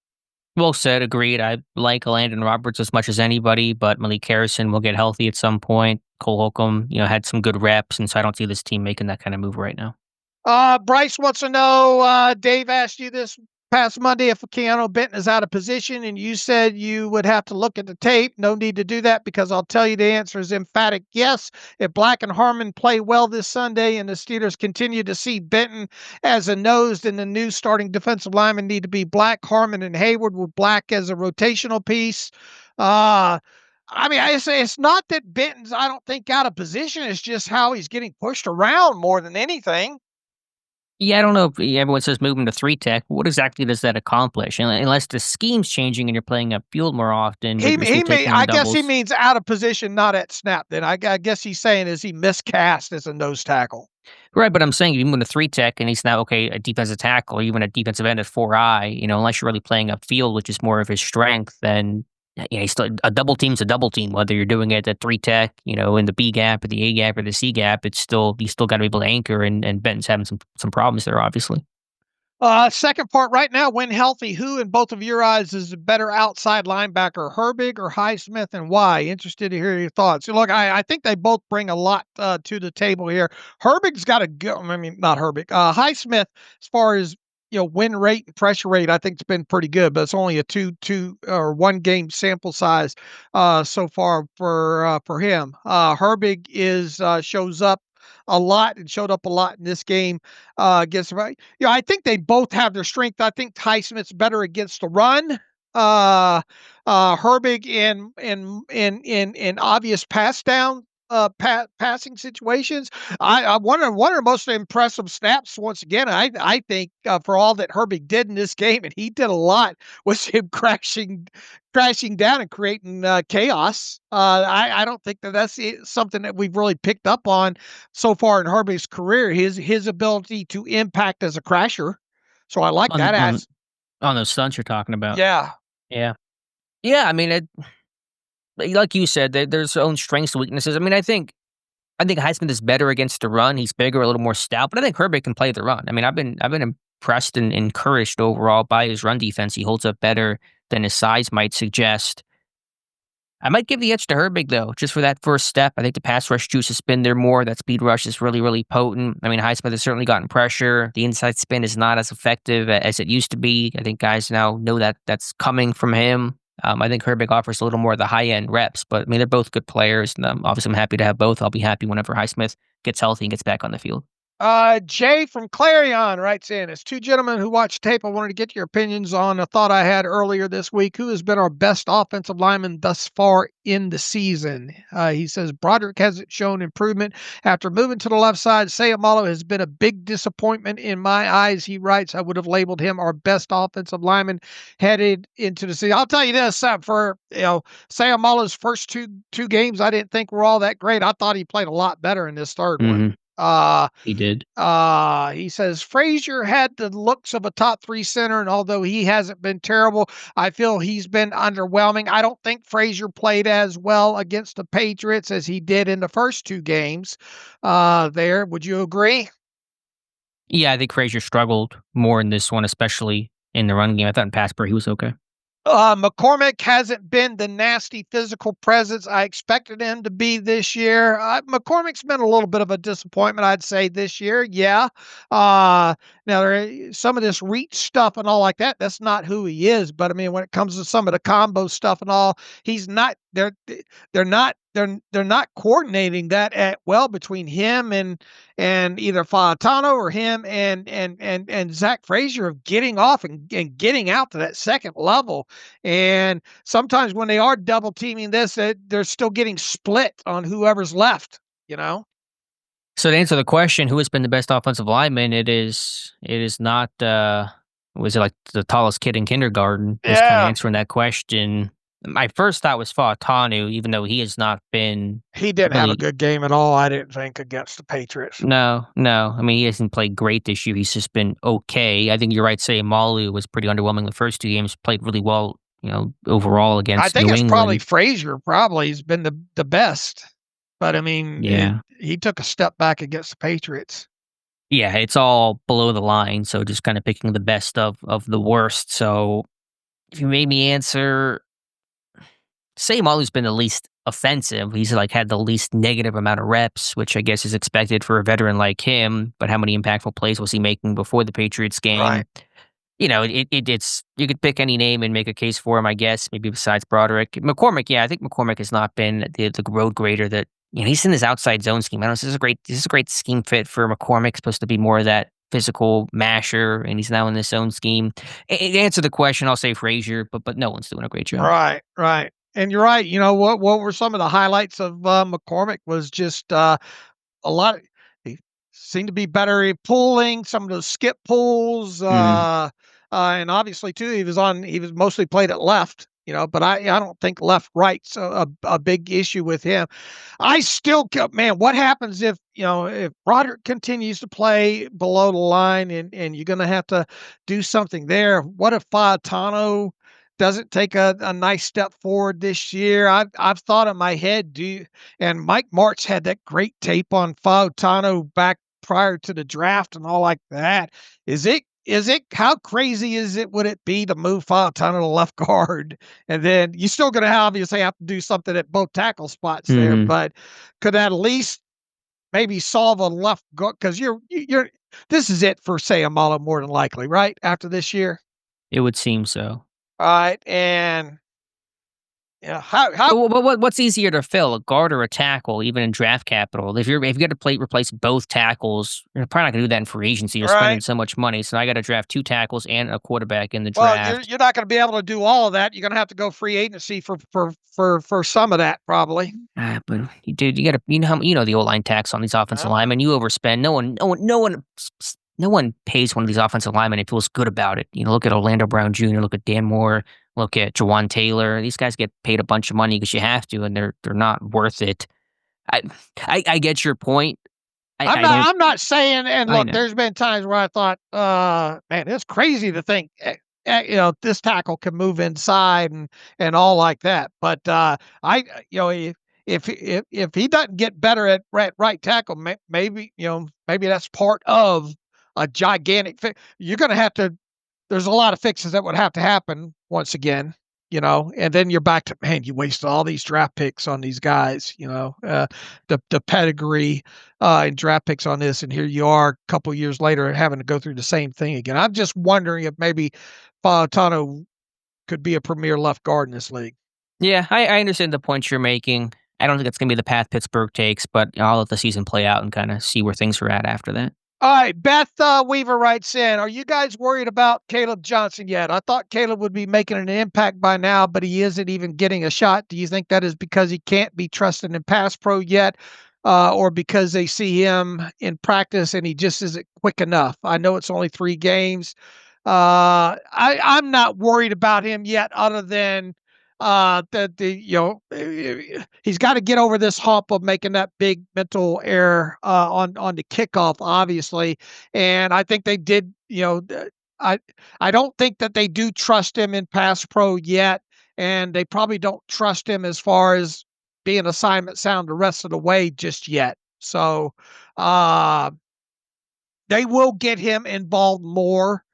Well said, agreed. I like Landon Roberts as much as anybody, but Malik Harrison will get healthy at some point. Cole Holcomb, had some good reps, and so I don't see this team making that kind of move right now. Bryce wants to know, Dave asked you this past Monday if Keanu Benton is out of position, and you said you would have to look at the tape. No need to do that because I'll tell you the answer is emphatic yes. If Black and Harmon play well this Sunday and the Steelers continue to see Benton as a nose, then the new starting defensive linemen need to be Black, Harmon, and Hayward, with Black as a rotational piece. It's not that Benton's, I don't think, out of position. It's just how he's getting pushed around more than anything. Yeah, I don't know if everyone says moving to 3-tech. What exactly does that accomplish? Unless the scheme's changing and you're playing upfield more often. I guess he means out of position, not at snap. Then I guess he's saying is he miscast as a nose tackle. Right, but I'm saying if you move to 3-tech and he's now, a defensive tackle or even a defensive end at 4-eye, unless you're really playing upfield, which is more of his strength, then he's still a double team's a double team. Whether you're doing it at 3-tech, in the B gap or the A gap or the C gap, you still got to be able to anchor, and Benton's having some problems there, obviously. Second part right now, when healthy, who in both of your eyes is a better outside linebacker, Herbig or Highsmith, and why? Interested to hear your thoughts. Look, I think they both bring a lot to the table here. Herbig's got a good, not Herbig, Highsmith, as far as win rate and pressure rate, I think it's been pretty good, but it's only a two or 1 game sample size so far for him. Herbig shows up a lot and showed up a lot in this game against. I think they both have their strength. I think Highsmith's better against the run. Herbig in obvious pass down passing situations. One of the most impressive snaps once again, I think for all that Herbig did in this game, and he did a lot, was him crashing down and creating chaos. I don't think that's something that we've really picked up on so far in Herbig's career, his ability to impact as a crasher. So I like that on those stunts you're talking about. Yeah. Like you said, there's their own strengths and weaknesses. I think Highsmith is better against the run. He's bigger, a little more stout, but I think Herbig can play the run. I've been impressed and encouraged overall by his run defense. He holds up better than his size might suggest. I might give the edge to Herbig, though, just for that first step. I think the pass rush juice has been there more. That speed rush is really, really potent. Highsmith has certainly gotten pressure. The inside spin is not as effective as it used to be. I think guys now know that that's coming from him. I think Herbig offers a little more of the high-end reps, but they're both good players, and obviously I'm happy to have both. I'll be happy whenever Highsmith gets healthy and gets back on the field. Jay from Clarion writes in, as two gentlemen who watched tape, I wanted to get your opinions on a thought I had earlier this week. Who has been our best offensive lineman thus far in the season? He says Broderick hasn't shown improvement after moving to the left side. Sayamalo has been a big disappointment in my eyes. He writes, I would have labeled him our best offensive lineman headed into the season. I'll tell you this, for Sayamalo's first two games, I didn't think were all that great. I thought he played a lot better in this third one. He did. He says Frazier had the looks of a top 3 center, and although he hasn't been terrible, I feel he's been underwhelming. I don't think Frazier played as well against the Patriots as he did in the first 2 games. There, would you agree? Yeah, I think Frazier struggled more in this one, especially in the run game. I thought in pass pro he was okay. McCormick hasn't been the nasty physical presence I expected him to be this year. McCormick's been a little bit of a disappointment, I'd say, this year. Yeah. Now, some of this reach stuff and all like that, that's not who he is. But I mean, when it comes to some of the combo stuff and all, he's not. They're not coordinating that at well between him and either Faetano or him and Zach Frazier of getting off and getting out to that second level. And sometimes when they are double teaming this, they're still getting split on whoever's left, you know? So to answer the question, who has been the best offensive lineman? It is not, was it like the tallest kid in kindergarten? Just kind of answering that question. My first thought was Faetano, even though he has not been. He didn't have a good game at all, I didn't think, against the Patriots. No. I mean, he hasn't played great this year. He's just been okay. I think you're right. Sayamalu was pretty underwhelming the first two games. Played really well, overall against I think New it's England. probably Frazier. Probably has been the best. But I mean, he took a step back against the Patriots. Yeah, it's all below the line. So just kind of picking the best of the worst. So if you made me answer, Sayamalu's been the least offensive. He's had the least negative amount of reps, which I guess is expected for a veteran like him. But how many impactful plays was he making before the Patriots game? Right. It's you could pick any name and make a case for him, I guess, maybe besides Broderick. McCormick, I think McCormick has not been the road grader that, he's in this outside zone scheme. I don't know, this is a great scheme fit for McCormick, supposed to be more of that physical masher, and he's now in this zone scheme. To answer the question, I'll say Frazier, but no one's doing a great job. Right. And you're right. You know, what were some of the highlights of McCormick was just a lot. He seemed to be better at pulling some of those skip pulls. And obviously too, he was mostly played at left, but I don't think left right's a big issue with him. I still, man, what happens if Broderick continues to play below the line and you're going to have to do something there? What if Faetano doesn't take a nice step forward this year? I've thought in my head, and Mike Martz had that great tape on Faetano back prior to the draft and all like that. Is it how crazy would it be to move Faetano to left guard? And then you're still going to obviously have to do something at both tackle spots there, but could that at least maybe solve a left guard? Because this is it for Sayamalo more than likely, right? After this year? It would seem so. All right, and how what's easier to fill, a guard or a tackle, even in draft capital? If you got to replace both tackles, you're probably not going to do that in free agency. You're spending so much money, so I got to draft two tackles and a quarterback in the draft. Well, you're not going to be able to do all of that. You're going to have to go free agency for some of that, probably. But dude, you got to the O-line tax on these offensive linemen. You overspend. No one pays one of these offensive linemen and feels good about it. Look at Orlando Brown Jr., look at Dan Moore, look at Jawan Taylor. These guys get paid a bunch of money because you have to, and they're not worth it. I get your point. I'm not saying, and look, there's been times where I thought, man, it's crazy to think, this tackle can move inside and all like that. But if he doesn't get better at right tackle, maybe that's part of a gigantic fix. You're going to have to. There's a lot of fixes that would have to happen once again, and then you're back to, man, you wasted all these draft picks on these guys, the pedigree and draft picks on this, and here you are a couple of years later having to go through the same thing again. I'm just wondering if maybe Faetano could be a premier left guard in this league. Yeah, I understand the point you're making. I don't think it's going to be the path Pittsburgh takes, but I'll let the season play out and kind of see where things are at after that. All right, Beth Weaver writes in, are you guys worried about Caleb Johnson yet? I thought Caleb would be making an impact by now, but he isn't even getting a shot. Do you think that is because he can't be trusted in pass pro yet, or because they see him in practice and he just isn't quick enough? I know it's only 3 games. I'm not worried about him yet, other than he's got to get over this hump of making that big mental error on the kickoff, obviously. And I think they did, I don't think that they do trust him in pass pro yet, and they probably don't trust him as far as being assignment sound the rest of the way just yet. So they will get him involved more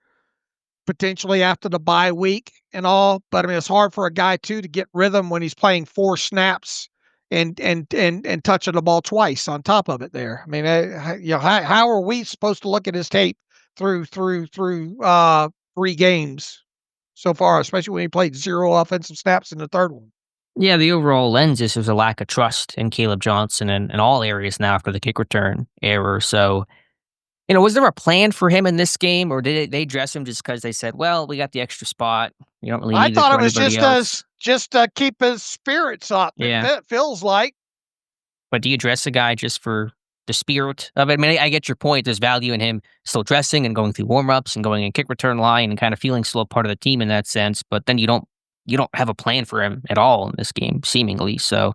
potentially after the bye week, and all, but I mean, it's hard for a guy too to get rhythm when he's playing 4 snaps and touching the ball twice on top of it there. I mean, how are we supposed to look at his tape through 3 games so far, especially when he played 0 offensive snaps in the third one? Yeah, the overall lens is there's a lack of trust in Caleb Johnson in all areas now after the kick return error. So, was there a plan for him in this game, or did they dress him just because they said, well, we got the extra spot. You don't really I need it thought for it was anybody else. just to keep his spirits up. Yeah. It feels like. But do you dress a guy just for the spirit of it? I mean, I get your point. There's value in him still dressing and going through warm-ups and going in kick return line and kind of feeling still a part of the team in that sense. But then you don't have a plan for him at all in this game, seemingly. So,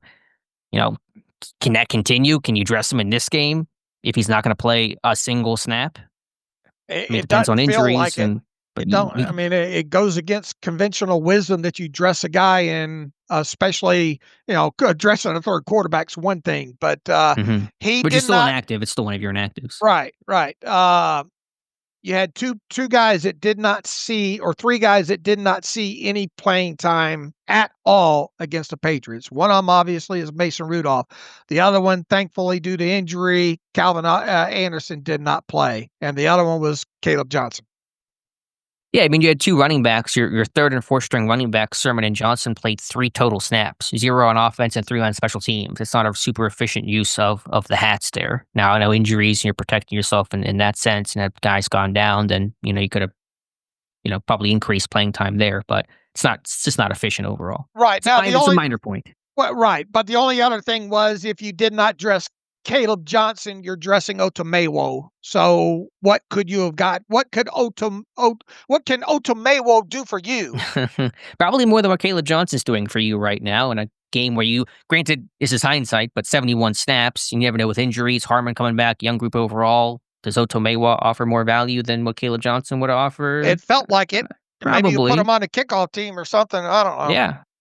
can that continue? Can you dress him in this game if he's not going to play a single snap? It depends on injuries. like and But it goes against conventional wisdom that you dress a guy in, especially, dressing a third quarterback's one thing, but he But did you're still not. inactive. It's still one of your inactives. Right. You had two guys that did not see, or 3 guys that did not see any playing time at all against the Patriots. One of them obviously is Mason Rudolph. The other one, thankfully, due to injury, Calvin Anderson did not play, and the other one was Caleb Johnson. Yeah, I mean, you had 2 running backs. Your third and fourth string running backs, Sermon and Johnson, played 3 total snaps, 0 on offense and 3 on special teams. It's not a super efficient use of the hats there. Now, I know injuries, and you're protecting yourself in that sense, and that guy's gone down, then, you could have, probably increased playing time there, but it's just not efficient overall. Right. Now, it's a minor point. Well, right. But the only other thing was if you did not dress Caleb Johnson, you're dressing Otomewo. So what could you have got? What can Otomewo do for you? Probably more than what Caleb Johnson's doing for you right now in a game where granted, this is hindsight, but 71 snaps. You never know with injuries, Harmon coming back, young group overall. Does Otomewo offer more value than what Caleb Johnson would have offered? It felt like it. Probably. Maybe you put him on the kickoff team or something. I don't know.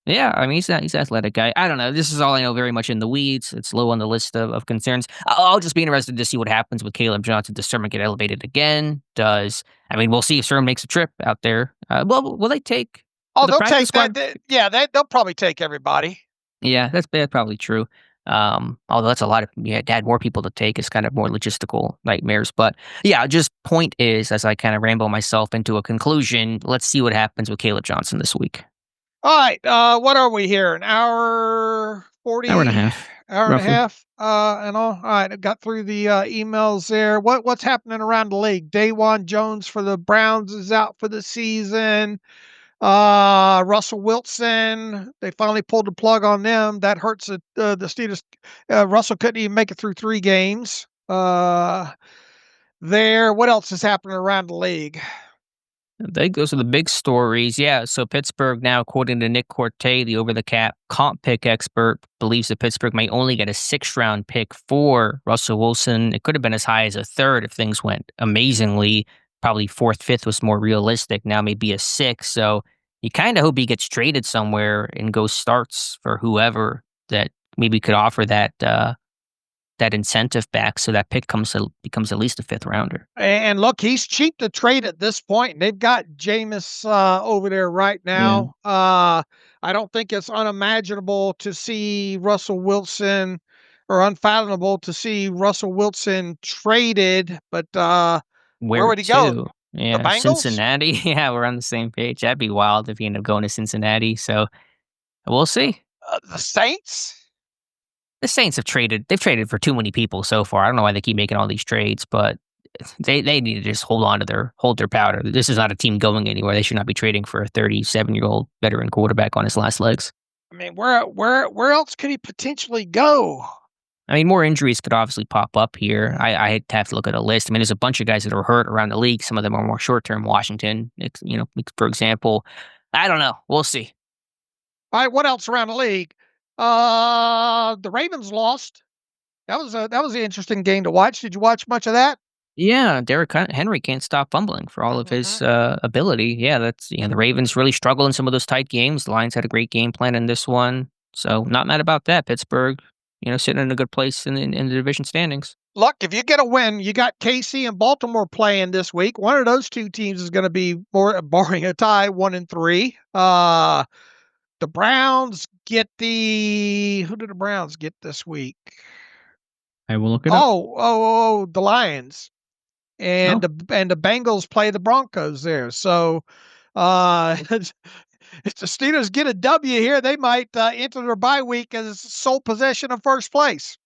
Yeah. I mean, he's an athletic guy. I don't know. This is all I know, very much in the weeds. It's low on the list of concerns. I'll just be interested to see what happens with Caleb Johnson. Does Sermon get elevated again? We'll see if Sermon makes a trip out there. Will they take? They'll take squad? They'll probably take everybody. Yeah, that's probably true. Although that's a lot of, to add more people to take is kind of more logistical nightmares. But yeah, just point is, as I kind of ramble myself into a conclusion, let's see what happens with Caleb Johnson this week. All right. What are we here? An hour 40? Hour and a half. Hour and a half. And all. All right. I got through the emails there. What's happening around the league? Dawan Jones for the Browns is out for the season. Russell Wilson, they finally pulled the plug on them. That hurts the Steelers. Russell couldn't even make it through 3 games. What else is happening around the league? Those are the big stories. Yeah, so Pittsburgh now, according to Nick Corte, the over-the-cap comp pick expert, believes that Pittsburgh may only get a 6th-round pick for Russell Wilson. It could have been as high as a 3rd if things went amazingly. Probably 4th, 5th was more realistic. Now maybe a 6th. So you kind of hope he gets traded somewhere and goes starts for whoever that maybe could offer that incentive back, so that pick becomes at least a 5th rounder. And look, he's cheap to trade at this point. They've got Jameis over there right now. Yeah. I don't think it's unimaginable to see Russell Wilson, or unfathomable to see Russell Wilson traded, but where would he go? Yeah, the Bengals? Cincinnati. Yeah, we're on the same page. That'd be wild if he ended up going to Cincinnati. So we'll see. The Saints? The Saints they've traded for too many people so far. I don't know why they keep making all these trades, but they need to just hold their powder. This is not a team going anywhere. They should not be trading for a 37-year-old veteran quarterback on his last legs. I mean, where else could he potentially go? I mean, more injuries could obviously pop up here. I have to look at a list. I mean, there's a bunch of guys that are hurt around the league. Some of them are more short-term. Washington, for example. I don't know. We'll see. All right, what else around the league? The Ravens lost. That was an interesting game to watch. Did you watch much of that? Yeah, Derrick Henry can't stop fumbling for all of his ability. Yeah, that's the Ravens really struggle in some of those tight games. The Lions had a great game plan in this one, so not mad about that. Pittsburgh, sitting in a good place in the division standings. look, if you get a win, you got KC and Baltimore playing this week. One of those two teams is going to be, more barring a tie, 1-3. The Browns get who did the Browns get this week? I will look it up. The Lions. And the Bengals play the Broncos there. So if the Steelers get a W here, they might enter their bye week as sole possession of first place.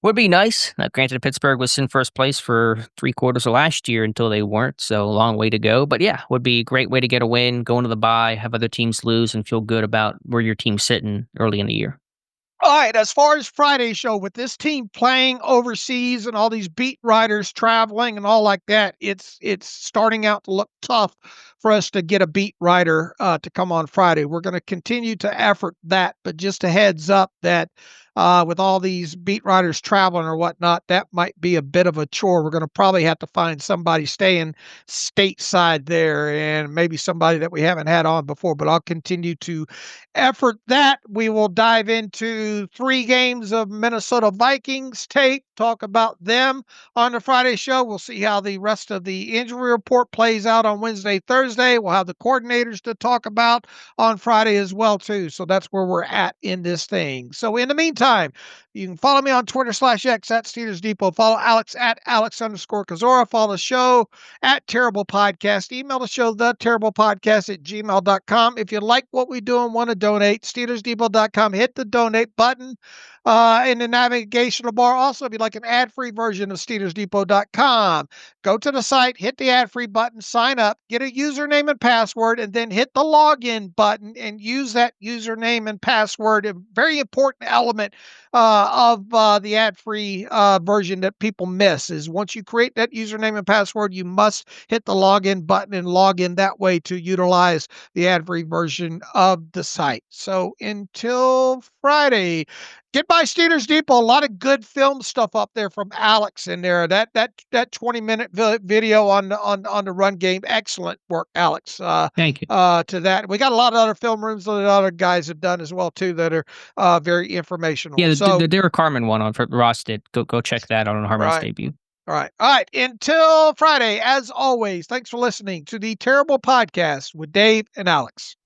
Would be nice. Now, granted, Pittsburgh was in first place for 3/4 of last year until they weren't, so a long way to go. But yeah, would be a great way to get a win, go into the bye, have other teams lose, and feel good about where your team's sitting early in the year. All right, as far as Friday's show, with this team playing overseas and all these beat writers traveling and all like that, it's starting out to look tough for us to get a beat writer to come on Friday. We're going to continue to effort that, but just a heads up that with all these beat writers traveling or whatnot, that might be a bit of a chore. We're going to probably have to find somebody staying stateside there, and maybe somebody that we haven't had on before, but I'll continue to effort that. We will dive into 3 games of Minnesota Vikings tape, talk about them on the Friday show. We'll see how the rest of the injury report plays out on Wednesday, Thursday. We'll have the coordinators to talk about on Friday as well, too. So that's where we're at in this thing. So in the meantime, you can follow me on Twitter /X at Steelers Depot. Follow Alex at Alex_Kozora. Follow the show at Terrible Podcast. Email the show, theterriblepodcast@gmail.com. If you like what we do and want to donate, SteelersDepot.com. Hit the donate button in the navigational bar. Also, if you'd like an ad-free version of SteelersDepot.com, go to the site, hit the ad-free button, sign up, get a username and password, and then hit the login button and use that username and password. A very important element of the ad-free version that people miss is once you create that username and password, you must hit the login button and log in that way to utilize the ad-free version of the site. So until Friday, get by Steelers Depot. A lot of good film stuff up there from Alex in there. That 20-minute video on the run game. Excellent work, Alex. Thank you. To that, we got a lot of other film rooms that other guys have done as well too that are very informational. Yeah, so the Derek Carmen one on Ross did. Go check that out on Harmon's debut. All right. Until Friday, as always, thanks for listening to the Terrible Podcast with Dave and Alex.